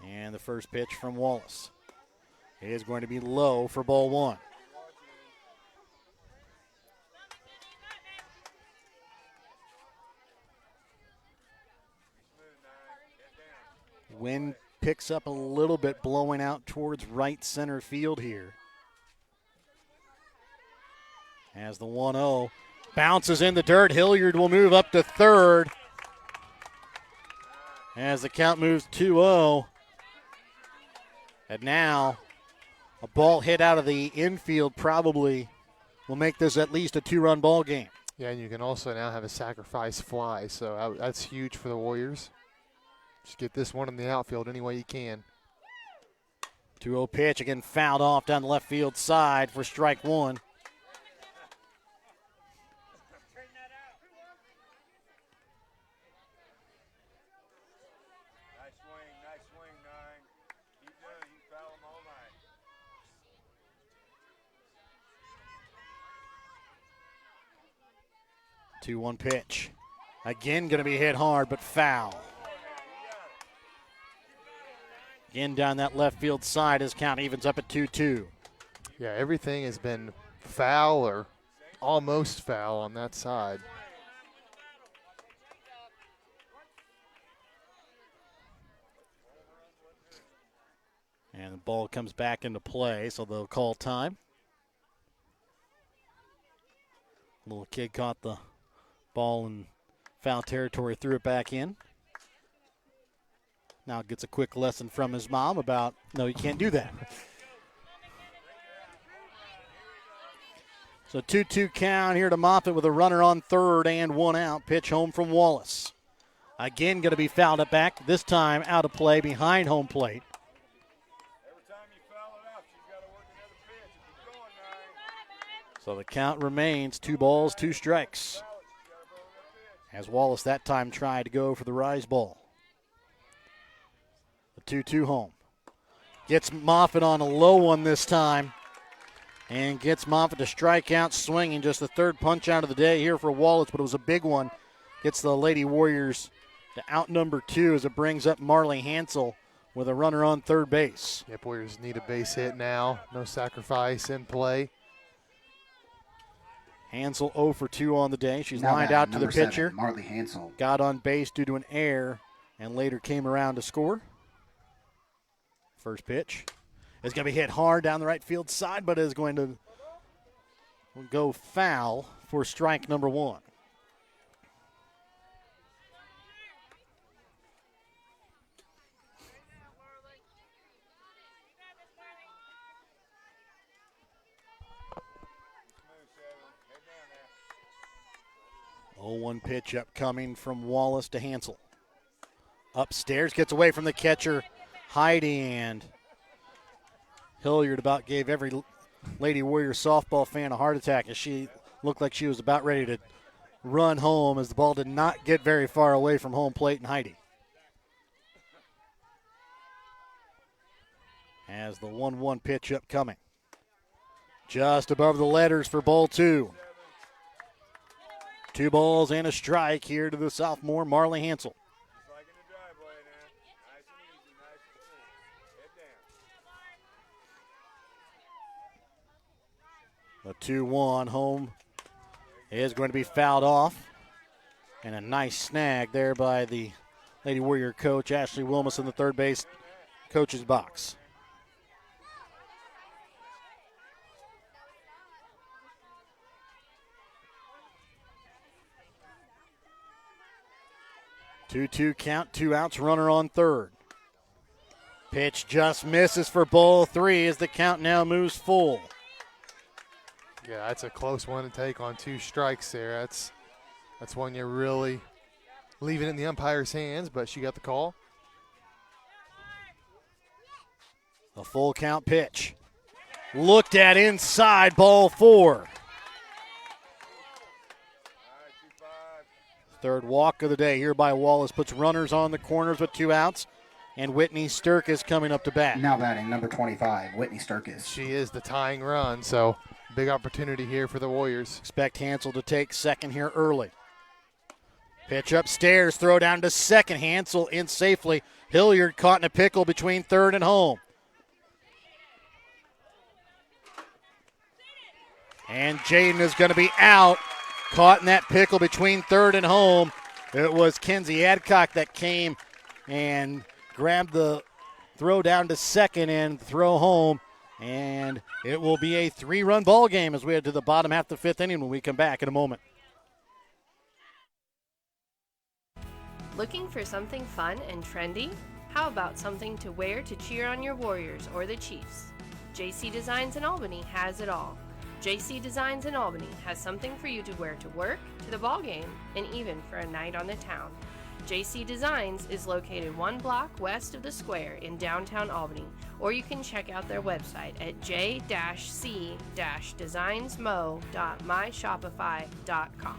And the first pitch from Wallace is going to be low for ball one. Wind picks up a little bit, blowing out towards right center field here. As the 1-0 bounces in the dirt, Hilliard will move up to third. As the count moves 2-0. And now a ball hit out of the infield probably will make this at least a 2-run ball game. Yeah, and you can also now have a sacrifice fly, so that's huge for the Warriors. Just get this one in the outfield any way you can. 2-0 pitch, again fouled off down the left field side for strike one. Nice swing, 9. Keep doing it. You foul them all night. 2-1 pitch. Again going to be hit hard, but foul. Again down that left field side as count evens up at 2-2. Yeah, everything has been foul or almost foul on that side. And the ball comes back into play, so they'll call time. Little kid caught the ball in foul territory, threw it back in. Now gets a quick lesson from his mom about, no, you can't do that. So 2-2 count here to Moffitt with a runner on third and one out. Pitch home from Wallace. Again going to be fouled it back, this time out of play behind home plate. Every time you foul it out, she's got to work another pitch. Keep going, 9. So the count remains 2 balls, 2 strikes. As Wallace that time tried to go for the rise ball. The 2-2 home. Gets Moffitt on a low one this time. And gets Moffitt to strike out swinging. Just the third punch out of the day here for Wallace, but it was a big one. Gets the Lady Warriors to out number 2 as it brings up Marley Hansel with a runner on third base. Yep, Warriors need a base hit now. No sacrifice in play. Hansel 0 for 2 on the day. She's Now lined batting, out to the number 7, pitcher. Marley Hansel. Got on base due to an error and later came around to score. First pitch is going to be hit hard down the right field side, but is going to go foul for strike number 1. Oh, 1 pitch upcoming from Wallace to Hansel. Upstairs, gets away from the catcher, Heidi, and Hilliard about gave every Lady Warrior softball fan a heart attack as she looked like she was about ready to run home as the ball did not get very far away from home plate and Heidi. As the 1-1 pitch upcoming. Just above the letters for ball 2. 2 balls and a strike here to the sophomore Marley Hansel. Just like in the driveway, man. Nice and easy, nice and cool. Head down. The 2-1 home is going to be fouled off. And a nice snag there by the Lady Warrior coach, Ashley Wilmus, in the third base coach's box. Two count, 2 outs, runner on third. Pitch just misses for ball 3 as the count now moves full. Yeah, that's a close one to take on 2 strikes there. That's one you're really leaving in the umpire's hands, but she got the call. A full count pitch. Looked at inside, ball 4. Third walk of the day here by Wallace. Puts runners on the corners with 2 outs. And Whitney Sturkis coming up to bat. Now batting, number 25, Whitney Sturkis. She is the tying run, so big opportunity here for the Warriors. Expect Hansel to take second here early. Pitch upstairs, throw down to second. Hansel in safely. Hilliard caught in a pickle between third and home. And Jaden is going to be out. Caught in that pickle between third and home. It was Kenzie Adcock that came and grabbed the throw down to second and throw home. And it will be a 3-run ball game as we head to the bottom half of the 5th inning when we come back in a moment. Looking for something fun and trendy? How about something to wear to cheer on your Warriors or the Chiefs? JC Designs in Albany has it all. JC Designs in Albany has something for you to wear to work, to the ball game, and even for a night on the town. JC Designs is located 1 block west of the square in downtown Albany, or you can check out their website at j-c-designsmo.myshopify.com.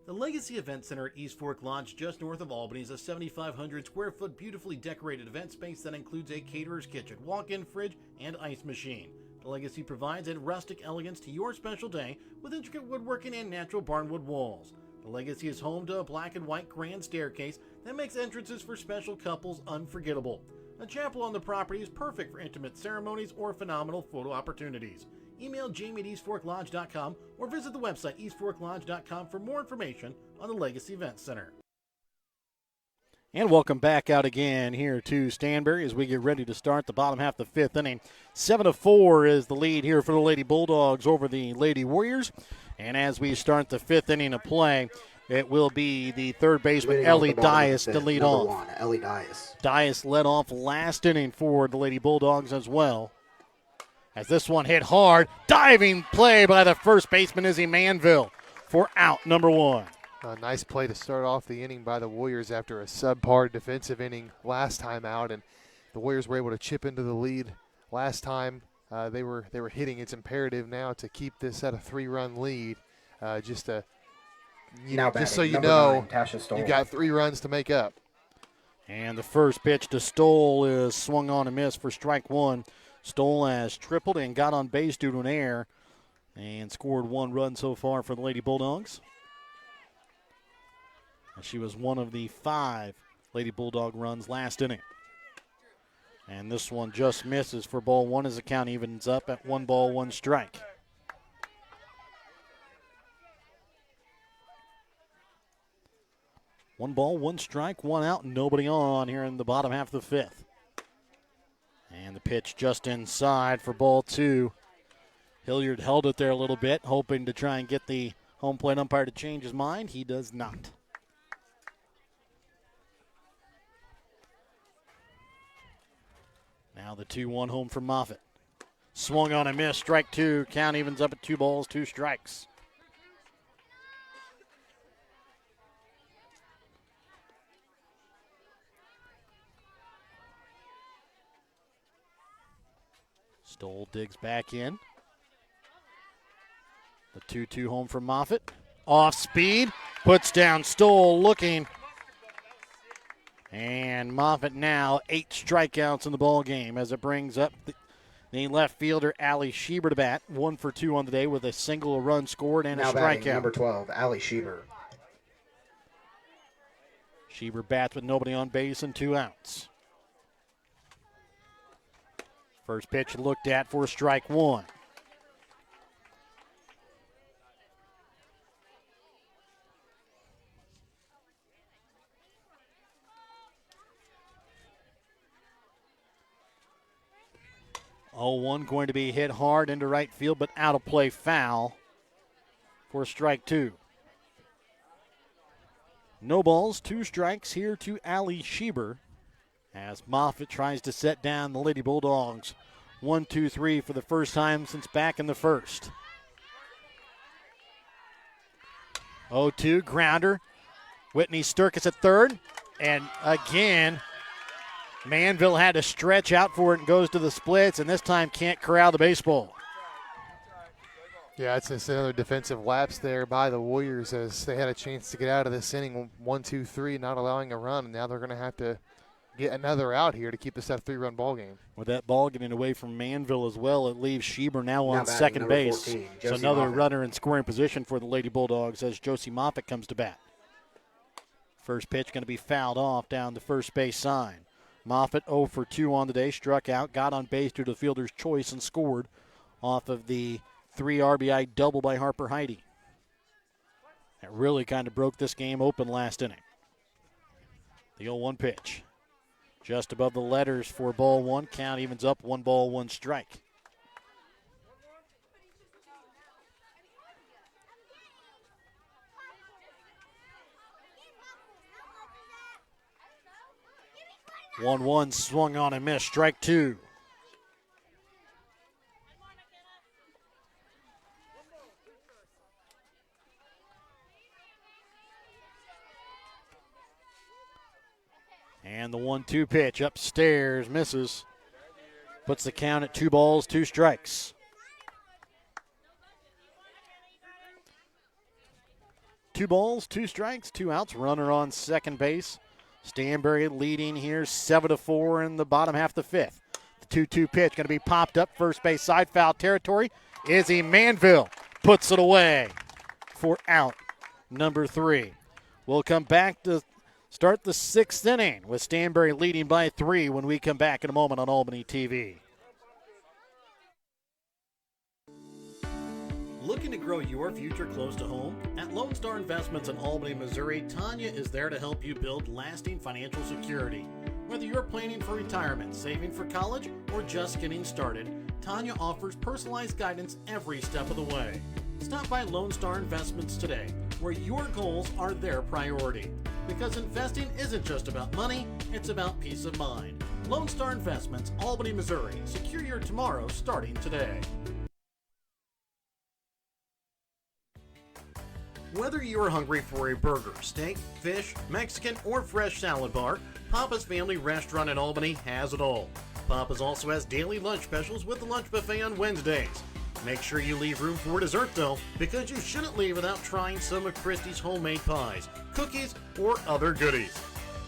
The Legacy Event Center at East Fork Lodge, just north of Albany, is a 7,500 square foot beautifully decorated event space that includes a caterer's kitchen, walk-in fridge, and ice machine. The Legacy provides a rustic elegance to your special day with intricate woodworking and natural barnwood walls. The Legacy is home to a black and white grand staircase that makes entrances for special couples unforgettable. A chapel on the property is perfect for intimate ceremonies or phenomenal photo opportunities. Email Jamie at eastforklodge.com or visit the website eastforklodge.com for more information on the Legacy Event Center. And welcome back out again here to Stanberry as we get ready to start the bottom half of the 5th inning. 7-4 is the lead here for the Lady Bulldogs over the Lady Warriors. And as we start the 5th inning of play, it will be the third baseman Ellie Dias to lead off. 1, Ellie Dias. Dias led off last inning for the Lady Bulldogs as well. As this one hit hard, diving play by the first baseman Izzy Manville for out number 1. A nice play to start off the inning by the Warriors after a subpar defensive inning last time out, and the Warriors were able to chip into the lead last time. They were hitting. It's imperative now to keep this at a 3-run lead. Just so you know, 9, you got 3 runs to make up. And the first pitch to Stoll is swung on and missed for strike 1. Stoll has tripled and got on base due to an error and scored 1 run so far for the Lady Bulldogs. She was one of the 5 Lady Bulldog runs last inning. And this one just misses for ball 1 as the count evens up at 1 ball, 1 strike. One ball, 1 strike, 1 out, nobody on here in the bottom half of the 5th. And the pitch just inside for ball 2. Hilliard held it there a little bit, hoping to try and get the home plate umpire to change his mind. He does not. Now the 2-1 home from Moffitt. Swung on and missed, strike 2. Count evens up at 2 balls, 2 strikes. Stoll digs back in. The 2-2 home from Moffitt. Off speed, puts down Stoll looking. And Moffitt now 8 strikeouts in the ball game as it brings up the left fielder Allie Schieber to bat. 1 for 2 on the day with a single, a run scored, and now a strikeout. Number 12, Allie Schieber. Schieber bats with nobody on base and 2 outs. First pitch looked at for strike 1. Oh, 1 going to be hit hard into right field, but out of play, foul for strike 2. No balls, 2 strikes here to Allie Schieber as Moffitt tries to set down the Lady Bulldogs. 1-2-3 for the first time since back in the first. 0-2 grounder Whitney Sturkis at third. And again, Manville had to stretch out for it and goes to the splits, and this time can't corral the baseball. Yeah, it's another defensive lapse there by the Warriors as they had a chance to get out of this inning 1-2-3, not allowing a run, and now they're going to have to get another out here to keep this that 3-run ball game. With that ball getting away from Manville as well, it leaves Schieber now on batting, second base. 14, So Josie another Moffitt. runner in scoring position for the Lady Bulldogs as Josie Moffitt comes to bat. First pitch going to be fouled off down the first base side. Moffitt 0 for 2 on the day, struck out, got on base due to the fielder's choice and scored off of the 3 RBI double by Harper Heidi. That really kind of broke this game open last inning. The 0-1 pitch. Just above the letters for ball one. Count evens up, 1 ball, 1 strike. One swung on and missed. Strike 2. And the 1-2 pitch upstairs misses. Puts the count at 2 balls, 2 strikes. Two balls, 2 strikes, 2 outs. Runner on second base. Stanberry leading here 7-4 in the bottom half of the fifth. The 2-2 pitch going to be popped up first base side, foul territory. Izzy Manville puts it away for out number 3. We'll come back to start the 6th inning with Stanberry leading by 3 when we come back in a moment on Albany TV. Looking to grow your future close to home? At Lone Star Investments in Albany, Missouri, Tanya is there to help you build lasting financial security. Whether you're planning for retirement, saving for college, or just getting started, Tanya offers personalized guidance every step of the way. Stop by Lone Star Investments today, where your goals are their priority. Because investing isn't just about money, it's about peace of mind. Lone Star Investments, Albany, Missouri. Secure your tomorrow starting today. Whether you are hungry for a burger, steak, fish, Mexican, or fresh salad bar, Papa's Family Restaurant in Albany has it all. Papa's also has daily lunch specials with the lunch buffet on Wednesdays. Make sure you leave room for dessert though, because you shouldn't leave without trying some of Christie's homemade pies, cookies, or other goodies.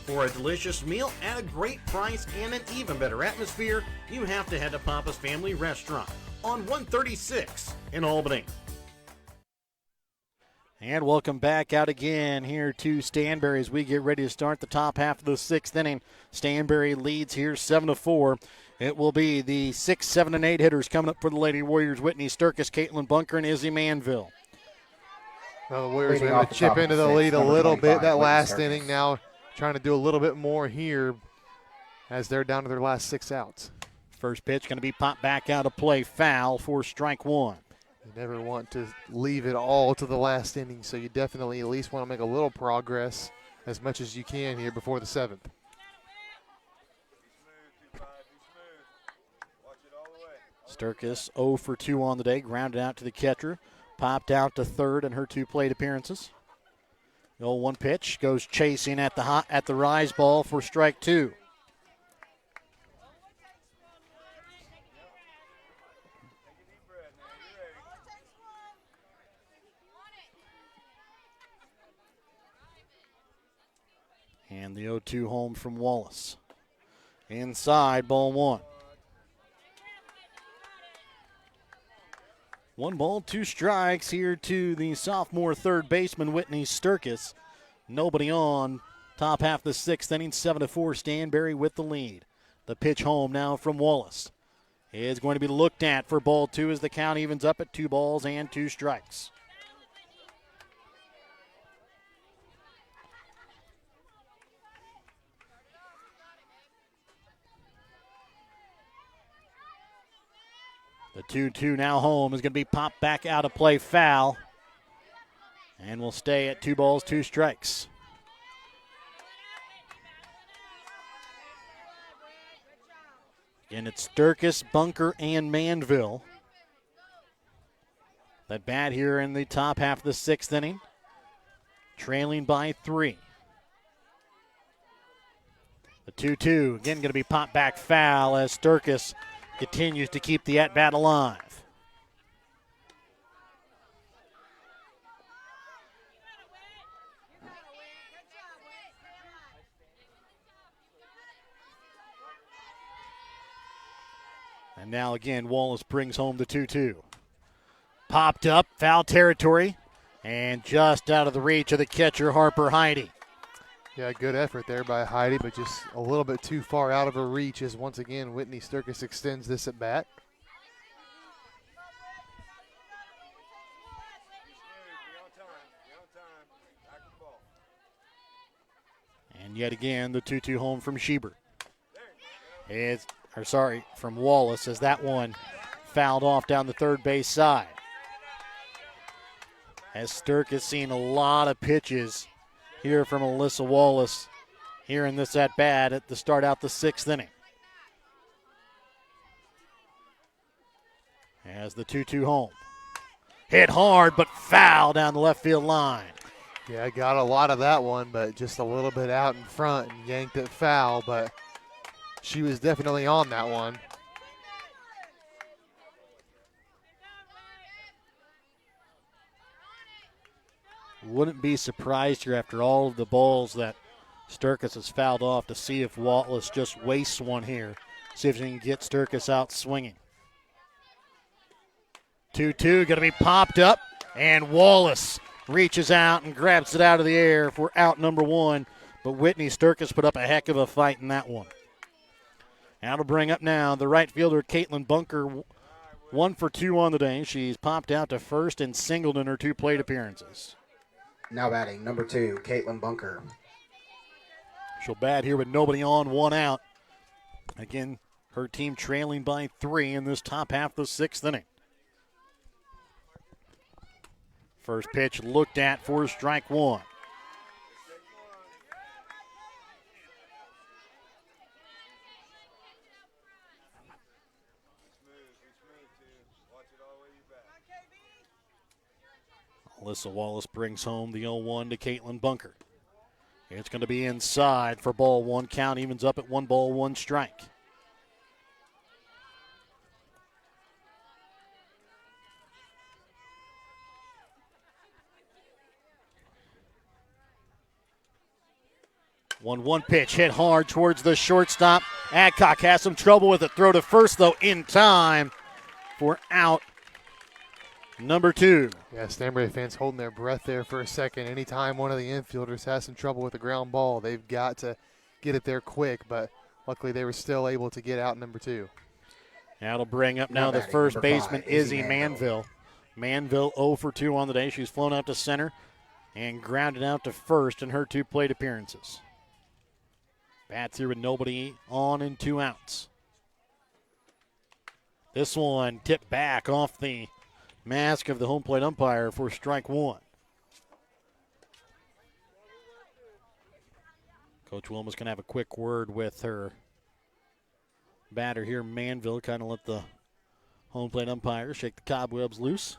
For a delicious meal at a great price and an even better atmosphere, you have to head to Papa's Family Restaurant on 136 in Albany. And welcome back out again here to Stanberry as we get ready to start the top half of the 6th inning. Stanberry leads here 7-4. It will be the 6, 7, and 8 hitters coming up for the Lady Warriors. Whitney Sturkis, Caitlin Bunker, and Izzy Manville. Well, the Warriors are going to chip into the lead a little bit that last inning now, trying to do a little bit more here as they're down to their last 6 outs. First pitch going to be popped back out of play, foul for strike 1. You never want to leave it all to the last inning, so you definitely at least want to make a little progress as much as you can here before the 7th. Sturkis 0 for 2 on the day, grounded out to the catcher, popped out to third in her 2 plate appearances. The 0-1 pitch goes chasing at the rise ball for strike 2. And the 0-2 home from Wallace. Inside, ball 1. 1 ball, 2 strikes here to the sophomore third baseman, Whitney Sturkis. Nobody on. Top half of the 6th inning, 7-4, Stanberry with the lead. The pitch home now from Wallace is going to be looked at for ball 2 as the count evens up at 2 balls and 2 strikes. The 2-2 now home is going to be popped back out of play, foul. And will stay at 2 balls, 2 strikes. Again, it's Sturkis, Bunker, and Manville that bat here in the top half of the 6th inning, trailing by 3. 2-2. Again, going to be popped back foul as Sturkis continues to keep the at-bat alive. And now again, Wallace brings home the 2-2. Popped up, foul territory, and just out of the reach of the catcher, Harper Heidi. Yeah, good effort there by Heidi, but just a little bit too far out of her reach as once again Whitney Sturkis extends this at bat. And yet again, the 2-2 home from Schieber. From Wallace, as that one fouled off down the third base side. As Sturkis seen a lot of pitches here from Alyssa Wallace here in this at-bat at the start out the 6th inning. As the 2-2 home. Hit hard, but foul down the left field line. Yeah, I got a lot of that one, but just a little bit out in front and yanked it foul, but she was definitely on that one. Wouldn't be surprised here after all of the balls that Sturkis has fouled off to see if Wallace just wastes one here. See if she can get Sturkis out swinging. 2-2 going to be popped up, and Wallace reaches out and grabs it out of the air for out number one. But Whitney Sturkis put up a heck of a fight in that one. That'll bring up now the right fielder, Caitlin Bunker, 1 for 2 on the day. She's popped out to first and singled in her 2 plate appearances. Now batting, number 2, Caitlin Bunker. She'll bat here with nobody on, 1 out. Again, her team trailing by 3 in this top half of the 6th inning. First pitch looked at for strike 1. Alyssa Wallace brings home the 0-1 to Caitlin Bunker. It's going to be inside for ball 1. Count evens up at 1 ball, 1 strike. One pitch hit hard towards the shortstop. Adcock has some trouble with it. Throw to first, though, in time for out number 2. Yeah, Stanberry fans holding their breath there for a second. Anytime one of the infielders has some trouble with a ground ball, they've got to get it there quick, but luckily they were still able to get out number 2. That'll bring up now the first baseman, Izzy Manville. Manville 0 for 2 on the day. She's flown out to center and grounded out to first in her 2 plate appearances. Bats here with nobody on and 2 outs. This one tipped back off the mask of the home plate umpire for strike 1. Coach Wilma's going to have a quick word with her batter here, Manville, kind of let the home plate umpire shake the cobwebs loose.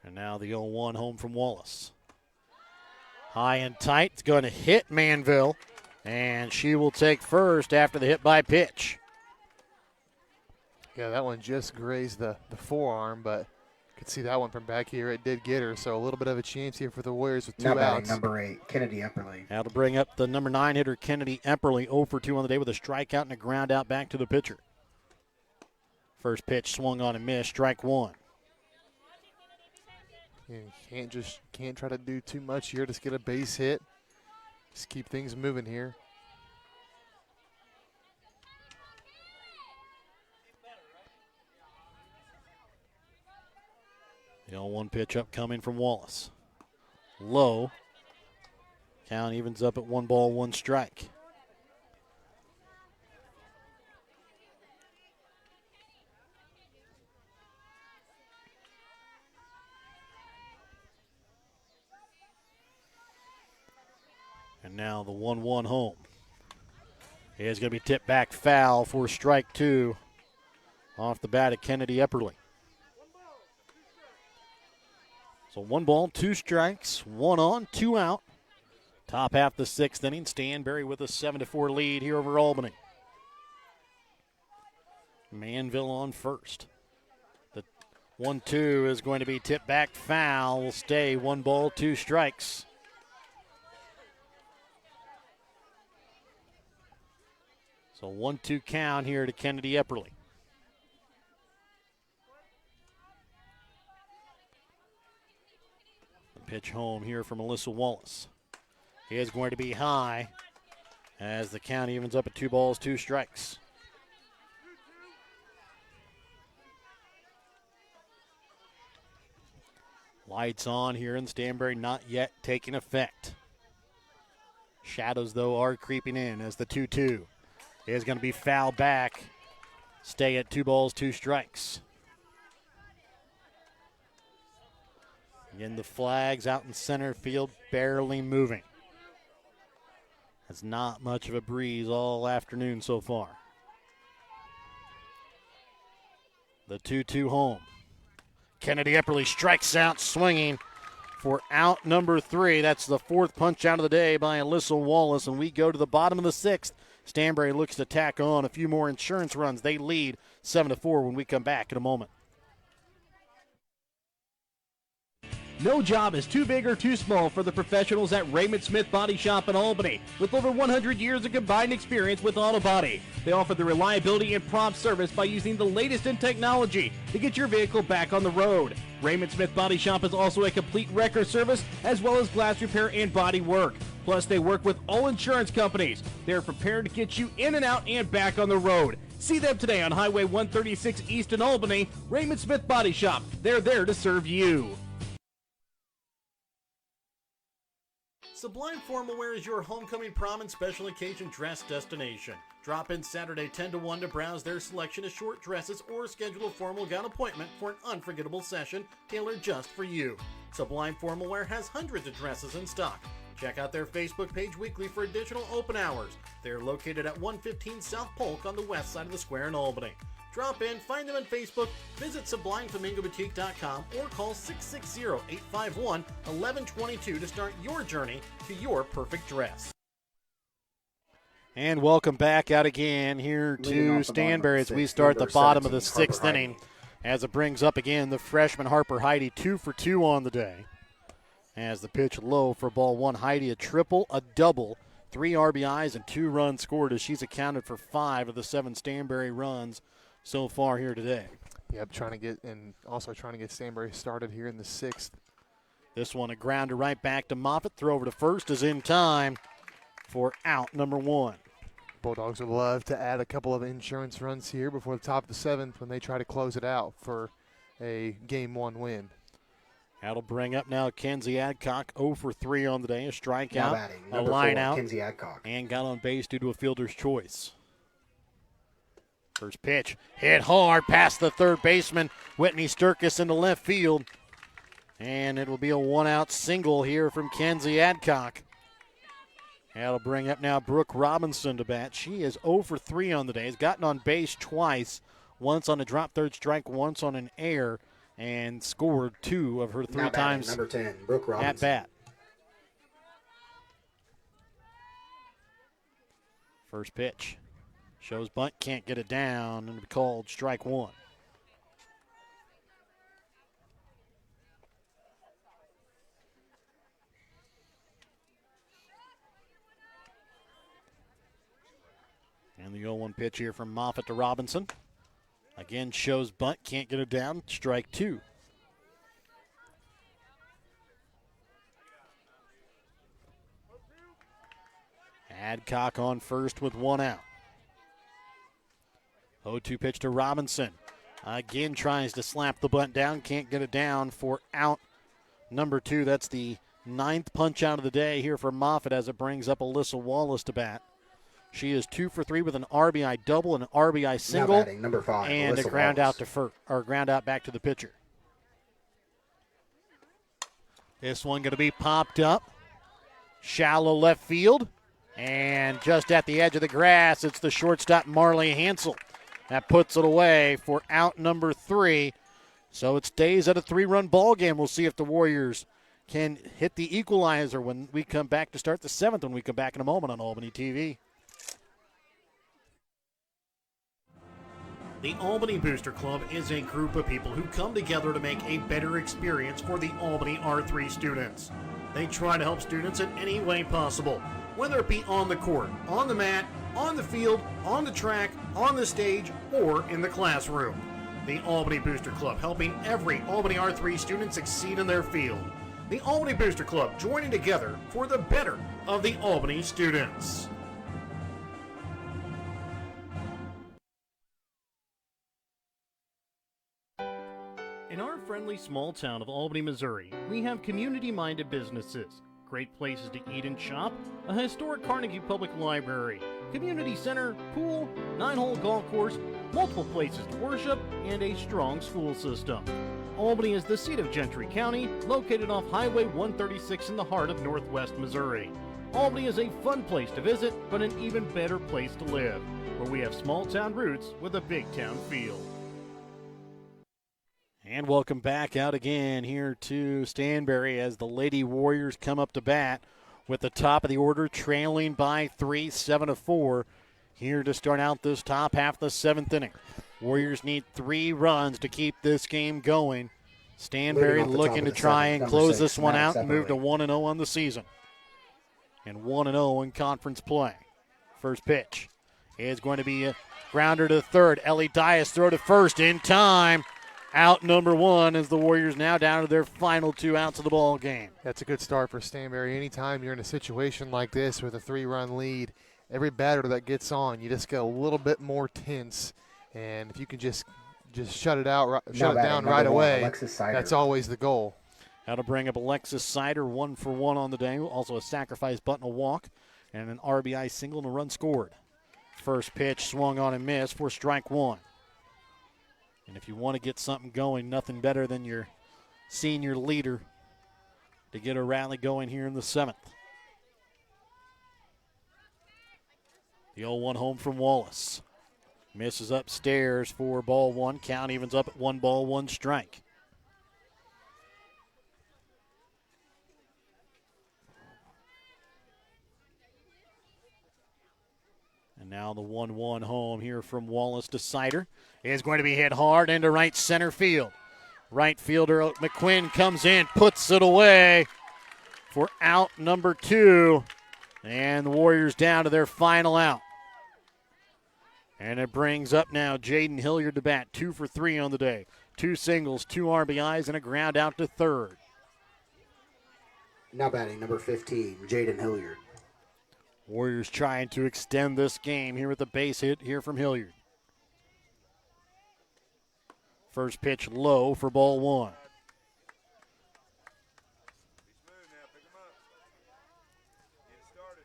And now the 0-1 home from Wallace. High and tight. It's going to hit Manville, and she will take first after the hit by pitch. Yeah, that one just grazed the forearm, but you could see that one from back here. It did get her, so a little bit of a chance here for the Warriors with 2 now outs. batting, number 8, Kennedy Epperly. That'll bring up the number 9 hitter, Kennedy Epperly, 0 for 2 on the day with a strikeout and a ground out back to the pitcher. First pitch swung on and missed, strike 1. You can't try to do too much here. Just get a base hit. Just keep things moving here. The 0-1 pitch upcoming from Wallace. Low. Count evens up at 1 ball, 1 strike. And now the 1-1 home. It is going to be tipped back foul for strike 2 off the bat of Kennedy Epperly. So 1 ball, 2 strikes, 1 on, 2 out. Top half the 6th inning. Stanberry with a 7-4 lead here over Albany. Manville on first. The 1-2 is going to be tipped back foul. Will stay 1 ball, 2 strikes. So 1-2 count here to Kennedy Epperly. The pitch home here for Melissa Wallace. He is going to be high as the count evens up at 2 balls, 2 strikes. Lights on here in Stanberry, not yet taking effect. Shadows, though, are creeping in as the 2-2 is going to be fouled back. Stay at 2 balls, 2 strikes. Again, the flags out in center field, barely moving. It's not much of a breeze all afternoon so far. The 2-2 home. Kennedy Epperly strikes out swinging for out number 3. That's the 4th punch out of the day by Alyssa Wallace, and we go to the bottom of the 6th. Stanberry looks to tack on a few more insurance runs. They lead 7-4 when we come back in a moment. No job is too big or too small for the professionals at Raymond Smith Body Shop in Albany. With over 100 years of combined experience with auto body, they offer the reliability and prompt service by using the latest in technology to get your vehicle back on the road. Raymond Smith Body Shop is also a complete wrecker service as well as glass repair and body work. Plus, they work with all insurance companies. They're prepared to get you in and out and back on the road. See them today on Highway 136 East in Albany. Raymond Smith Body Shop. They're there to serve you. Sublime Formal Wear is your homecoming, prom, and special occasion dress destination. Drop in Saturday 10 to 1 to browse their selection of short dresses or schedule a formal gown appointment for an unforgettable session tailored just for you. Sublime Formal Wear has hundreds of dresses in stock. Check out their Facebook page weekly for additional open hours. They're located at 115 South Polk on the west side of the square in Albany. Drop in, find them on Facebook, visit SublimeFlamingoBoutique.com, or call 660-851-1122 to start your journey to your perfect dress. And welcome back out again here to Stanberry as we start the bottom of the 6th inning. As it brings up again the freshman Harper Heidi, 2 for 2 on the day. As the pitch low for ball 1, Heidi a triple, a double, 3 RBIs and 2 runs scored as she's accounted for 5 of the 7 Stanberry runs so far here today. Yep, trying to get Stanberry started here in the 6th. This one a grounder right back to Moffitt. Throw over to first is in time for out number 1. Bulldogs would love to add a couple of insurance runs here before the top of the 7th when they try to close it out for a Game 1 win. That'll bring up now Kenzie Adcock, 0 for 3 on the day, a strikeout, a line out, Kenzie Adcock, and got on base due to a fielder's choice. First pitch, hit hard past the third baseman, Whitney Sturkis into left field. And it will be a 1-out single here from Kenzie Adcock. That'll bring up now Brooke Robinson to bat. She is 0 for 3 on the day. Has gotten on base twice, once on a drop third strike, once on an error, and scored 2 of her 3 times number 10, Brooke Robinson. at bat. First pitch. Shows bunt, can't get it down, and it'll be called strike 1. And the 0-1 pitch here from Moffitt to Robinson. Again, shows bunt, can't get it down, strike 2. Adcock on first with 1 out. 0-2 pitch to Robinson. Again tries to slap the bunt down. Can't get it down for out number 2. That's the 9th punch out of the day here for Moffitt as it brings up Alyssa Wallace to bat. She is 2 for 3 with an RBI double, an RBI single, now batting, number 5, and Alyssa a ground Wallace. ground out back to the pitcher. This one going to be popped up. Shallow left field. And just at the edge of the grass, it's the shortstop Marley Hansel. That puts it away for out number 3. So it stays at a 3-run ball game. We'll see if the Warriors can hit the equalizer when we come back to start the 7th when we come back in a moment on Albany TV. The Albany Booster Club is a group of people who come together to make a better experience for the Albany R3 students. They try to help students in any way possible, whether it be on the court, on the mat, on the field, on the track, on the stage, or in the classroom. The Albany Booster Club, helping every Albany R3 student succeed in their field. The Albany Booster Club, joining together for the better of the Albany students. In our friendly small town of Albany, Missouri, we have community-minded businesses, great places to eat and shop, a historic Carnegie Public Library, community center, pool, 9-hole golf course, multiple places to worship, and a strong school system. Albany is the seat of Gentry County, located off Highway 136 in the heart of northwest Missouri. Albany is a fun place to visit, but an even better place to live, where we have small town roots with a big town feel. And welcome back out again here to Stanberry as the Lady Warriors come up to bat with the top of the order trailing by 3, 7-4. Here to start out this top half of the 7th inning. Warriors need 3 runs to keep this game going. Stanberry looking to try and close this one out and move to 1-0 on the season. And 1-0 in conference play. First pitch is going to be a grounder to third. Ellie Dias throw to first in time. Out number 1 as the Warriors now down to their final 2 outs of the ball game. That's a good start for Stanberry. Anytime you're in a situation like this with a 3-run lead, every batter that gets on, you just get a little bit more tense. And if you can just shut it out, shut it down right away, that's always the goal. How to bring up Alexis Sider, 1 for 1 on the day. Also a sacrifice bunt and a walk, and an RBI single and a run scored. First pitch swung on and missed for strike 1. And if you want to get something going, nothing better than your senior leader to get a rally going here in the 7th. The 0-1 home from Wallace. Misses upstairs for ball 1. Count evens up at 1 ball, 1 strike. And now the 1-1 home here from Wallace to Sider is going to be hit hard into right center field. Right fielder McQuinn comes in, puts it away for out number 2. And the Warriors down to their final out. And it brings up now Jaden Hilliard to bat, 2 for 3 on the day. 2 singles, 2 RBIs, and a ground out to third. Now batting number 15, Jaden Hilliard. Warriors trying to extend this game here with the base hit here from Hilliard. First pitch low for ball 1.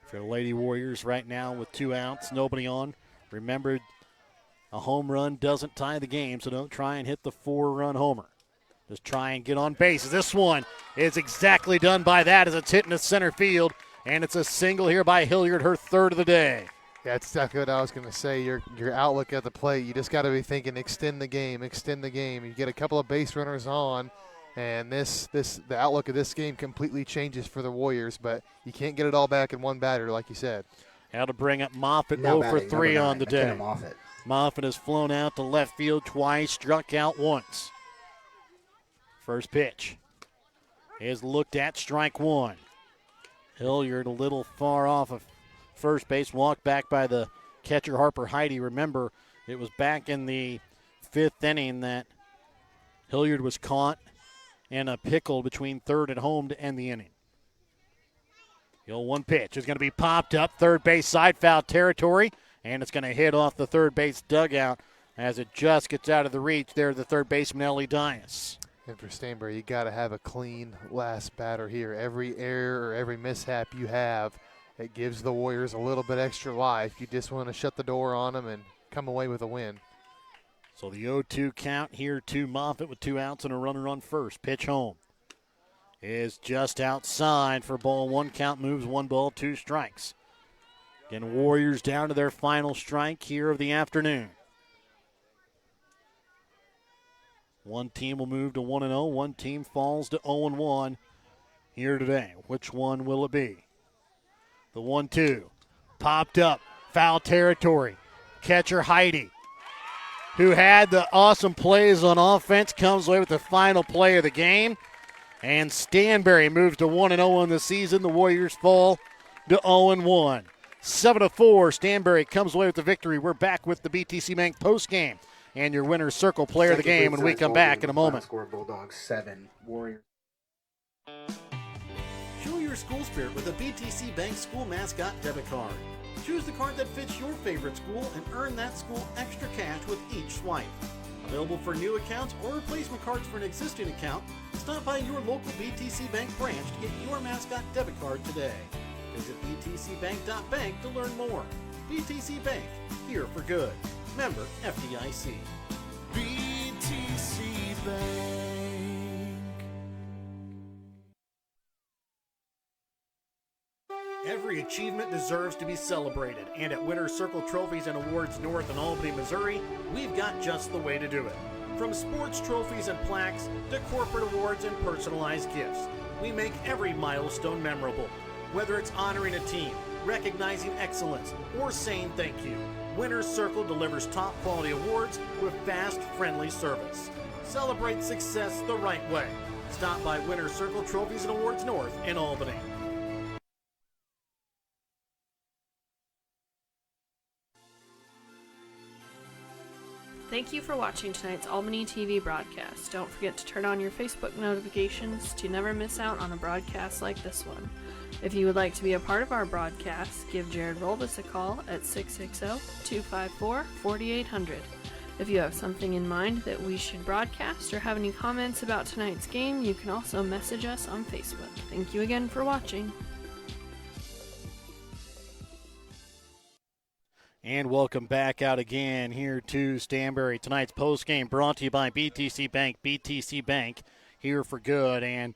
For the Lady Warriors right now with 2 outs, nobody on. Remember, a home run doesn't tie the game, so don't try and hit the 4-run homer. Just try and get on base. This one is exactly done by that as it's hit into center field, and it's a single here by Hilliard, her 3rd of the day. Yeah, that's exactly what I was going to say. Your outlook at the plate, you just got to be thinking extend the game, extend the game. You get a couple of base runners on, and the outlook of this game completely changes for the Warriors, but you can't get it all back in one batter, like you said. How to bring up Moffitt, 0 for 3 on the day. Moffitt has flown out to left field twice, struck out once. First pitch is looked at, strike 1. Hilliard a little far off of first base, walked back by the catcher Harper Heidi. Remember, it was back in the 5th inning that Hilliard was caught in a pickle between third and home to end the inning. The 0-1 pitch is going to be popped up, third base side foul territory, and it's going to hit off the third base dugout as it just gets out of the reach there, the third baseman, Ellie Dias. And for Stanberry, you got to have a clean last batter here. Every error or every mishap you have, it gives the Warriors a little bit extra life. You just want to shut the door on them and come away with a win. So the 0-2 count here to Moffitt with 2 outs and a runner on first. Pitch home is just outside for ball 1. Count moves 1 ball, 2 strikes. Again, Warriors down to their final strike here of the afternoon. One team will move to 1-0. One team falls to 0-1 here today. Which one will it be? The 1-2. Popped up. Foul territory. Catcher Heidi, who had the awesome plays on offense, comes away with the final play of the game. And Stanberry moves to 1-0 in the season. The Warriors fall to 0-1. 7-4, Stanberry comes away with the victory. We're back with the BTC Bank postgame and your winner's circle player of the game when we come back in a moment. Score Bulldogs 7, Warriors. Show your school spirit with a BTC Bank school mascot debit card. Choose the card that fits your favorite school and earn that school extra cash with each swipe. Available for new accounts or replacement cards for an existing account, stop by your local BTC Bank branch to get your mascot debit card today. Visit btcbank.bank to learn more. BTC Bank, here for good. Member FDIC. BTC Bank. Every achievement deserves to be celebrated, and at Winner's Circle Trophies and Awards North in Albany, Missouri, we've got just the way to do it. From sports trophies and plaques to corporate awards and personalized gifts, we make every milestone memorable. Whether it's honoring a team, recognizing excellence, or saying thank you, Winner's Circle delivers top quality awards with fast, friendly service. Celebrate success the right way. Stop by Winner's Circle Trophies and Awards North in Albany. Thank you for watching tonight's Albany TV broadcast. Don't forget to turn on your Facebook notifications to never miss out on a broadcast like this one. If you would like to be a part of our broadcast, give Jared Rolbus a call at 660-254-4800. If you have something in mind that we should broadcast or have any comments about tonight's game, you can also message us on Facebook. Thank you again for watching. And welcome back out again here to Stanberry. Tonight's postgame brought to you by BTC Bank. BTC Bank, here for good. And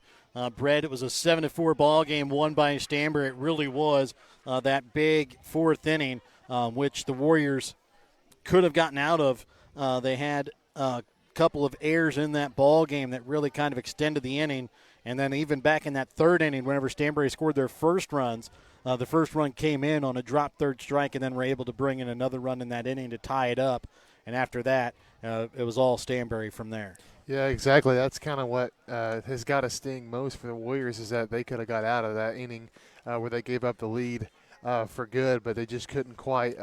Brett, it was a 7-4 ball game won by Stanberry. It really was that big fourth inning, which the Warriors could have gotten out of. They had a couple of errors in that ball game that really kind of extended the inning. And then even back in that third inning, whenever Stanberry scored their first runs, the first run came in on a drop third strike, and then were able to bring in another run in that inning to tie it up. And after that, it was all Stanberry from there. Yeah, exactly. That's kind of what has got to sting most for the Warriors, is that they could have got out of that inning where they gave up the lead for good, but they just couldn't quite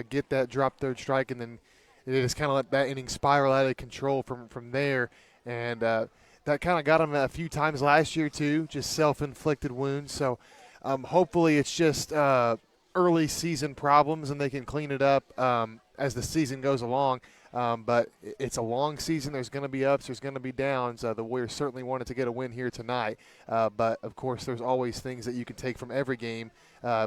get that drop third strike, and then they just kind of let that inning spiral out of control from there. And that kind of got them a few times last year too, just self-inflicted wounds. So hopefully it's just early season problems and they can clean it up as the season goes along. But it's a long season. There's going to be ups. There's going to be downs. The Warriors certainly wanted to get a win here tonight. But, of course, there's always things that you can take from every game,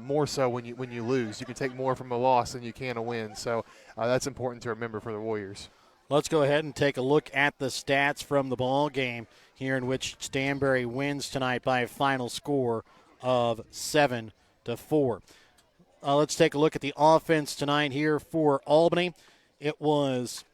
more so when you lose. You can take more from a loss than you can a win. So that's important to remember for the Warriors. Let's go ahead and take a look at the stats from the ball game here, in which Stanberry wins tonight by a final score of 7-4. Let's take a look at the offense tonight here for Albany. It was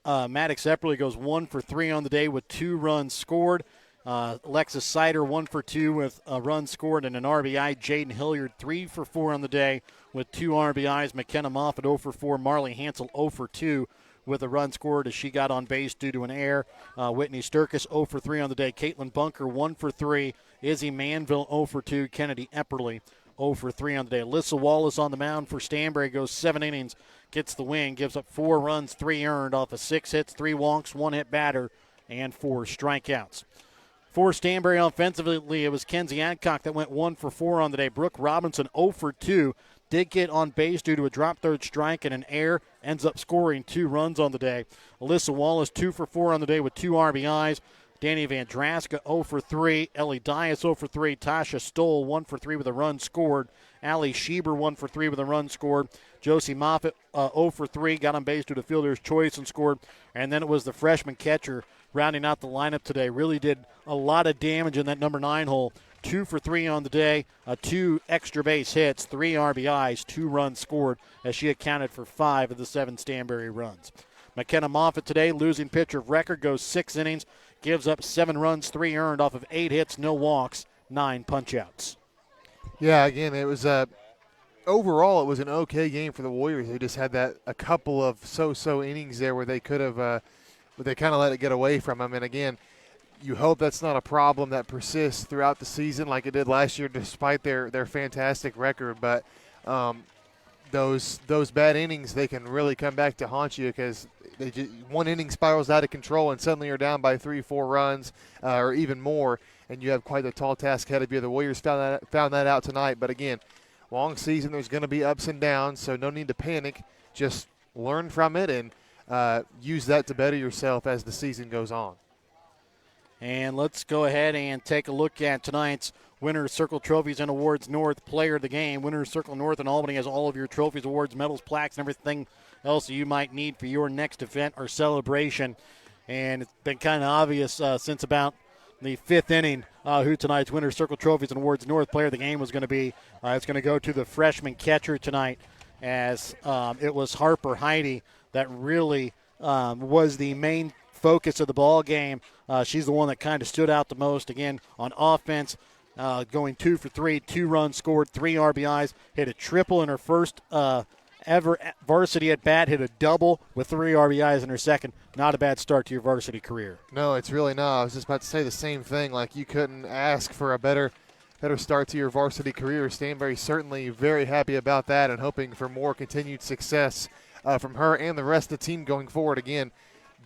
Maddox Epperly goes 1 for 3 on the day with 2 runs scored. Alexis Sider 1 for 2 with a run scored and an RBI. Jaden Hilliard 3 for 4 on the day with 2 RBIs. McKenna Moffitt 0 for 4. Marley Hansel 0 for 2 with a run scored as she got on base due to an error. Whitney Sturkis 0 for 3 on the day. Caitlin Bunker 1 for 3. Izzy Manville 0 for 2. Kennedy Epperly 0 for 3 on the day. Alyssa Wallace on the mound for Stanberry, goes 7 innings, gets the win, gives up 4 runs, 3 earned off of 6 hits, 3 walks, 1 hit batter, and 4 strikeouts. For Stanberry offensively, it was Kenzie Adcock that went 1 for 4 on the day. Brooke Robinson 0 for 2. Did get on base due to a drop third strike and an error. Ends up scoring 2 runs on the day. Alyssa Wallace 2 for 4 on the day with 2 RBIs. Danny Vandraska 0 for 3. Ellie Dias 0 for 3. Tasha Stoll 1 for 3 with a run scored. Allie Schieber 1 for 3 with a run scored. Josie Moffitt 0 for 3. Got on base due to fielder's choice and scored. And then it was the freshman catcher rounding out the lineup today. Really did a lot of damage in that number 9 hole. 2 for 3 on the day, 2 extra base hits, 3 RBIs, 2 runs scored, as she accounted for 5 of the 7 Stanberry runs. McKenna Moffitt today, losing pitcher of record, goes 6 innings, gives up 7 runs, 3 earned off of 8 hits, no walks, 9 punch-outs. Yeah, again, it was overall it was an okay game for the Warriors. They just had a couple of so-so innings there where they could have, but they kind of let it get away from them. And again, you hope that's not a problem that persists throughout the season like it did last year, despite their fantastic record. But those bad innings, they can really come back to haunt you because one inning spirals out of control and suddenly you're down by 3-4 runs or even more, and you have quite the tall task ahead of you. The Warriors found that out tonight. But again, long season, there's going to be ups and downs, so no need to panic. Just learn from it and use that to better yourself as the season goes on. And let's go ahead and take a look at tonight's Winners Circle Trophies and Awards North Player of the Game. Winners Circle North in Albany has all of your trophies, awards, medals, plaques, and everything else that you might need for your next event or celebration. And it's been kind of obvious since about the 5th inning who tonight's Winners Circle Trophies and Awards North Player of the Game was going to be. It's going to go to the freshman catcher tonight, as it was Harper Heidi that really was the main focus of the ball game. She's the one that kind of stood out the most. Again, on offense, going 2 for 3, 2 runs scored, 3 RBIs, hit a triple in her first ever varsity at bat, hit a double with 3 RBIs in her second. Not a bad start to your varsity career. No, it's really not. I was just about to say the same thing. Like, you couldn't ask for a better start to your varsity career. Stanberry certainly very happy about that and hoping for more continued success from her and the rest of the team going forward. Again,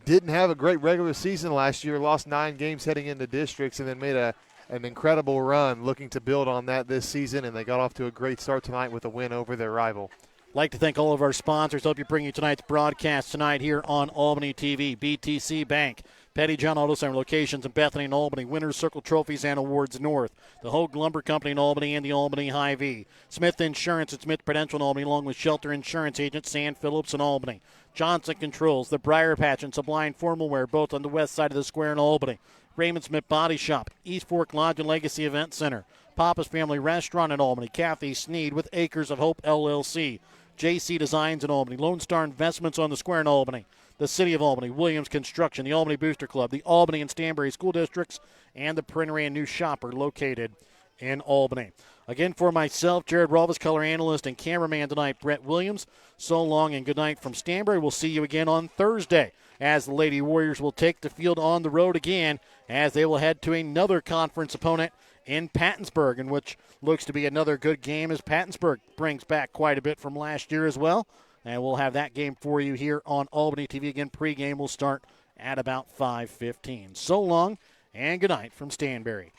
didn't have a great regular season last year, lost 9 games heading into districts, and then made an incredible run looking to build on that this season, and they got off to a great start tonight with a win over their rival. Like to thank all of our sponsors. Hope you bring you tonight's broadcast tonight here on Albany TV. BTC Bank, Petty John Auto Center locations in Bethany and Albany, Winners Circle Trophies and Awards North, the Hogue Lumber Company in Albany and the Albany Hy-Vee, Smith Insurance and Smith Prudential in Albany, along with Shelter Insurance Agent Sam Phillips in Albany, Johnson Controls, the Briar Patch and Sublime Formal Wear, both on the west side of the square in Albany, Raymond Smith Body Shop, East Fork Lodge and Legacy Event Center, Papa's Family Restaurant in Albany, Kathy Sneed with Acres of Hope LLC, JC Designs in Albany, Lone Star Investments on the square in Albany, the City of Albany, Williams Construction, the Albany Booster Club, the Albany and Stanberry School Districts, and the Printery and New Shopper located in Albany. Again, for myself, Jared Rolvas, color analyst and cameraman tonight, Brett Williams, so long and good night from Stanberry. We'll see you again on Thursday as the Lady Warriors will take the field on the road again as they will head to another conference opponent in Pattonsburg, in which looks to be another good game as Pattonsburg brings back quite a bit from last year as well. And we'll have that game for you here on Albany TV. Again, pregame will start at about 5:15. So long and good night from Stanberry.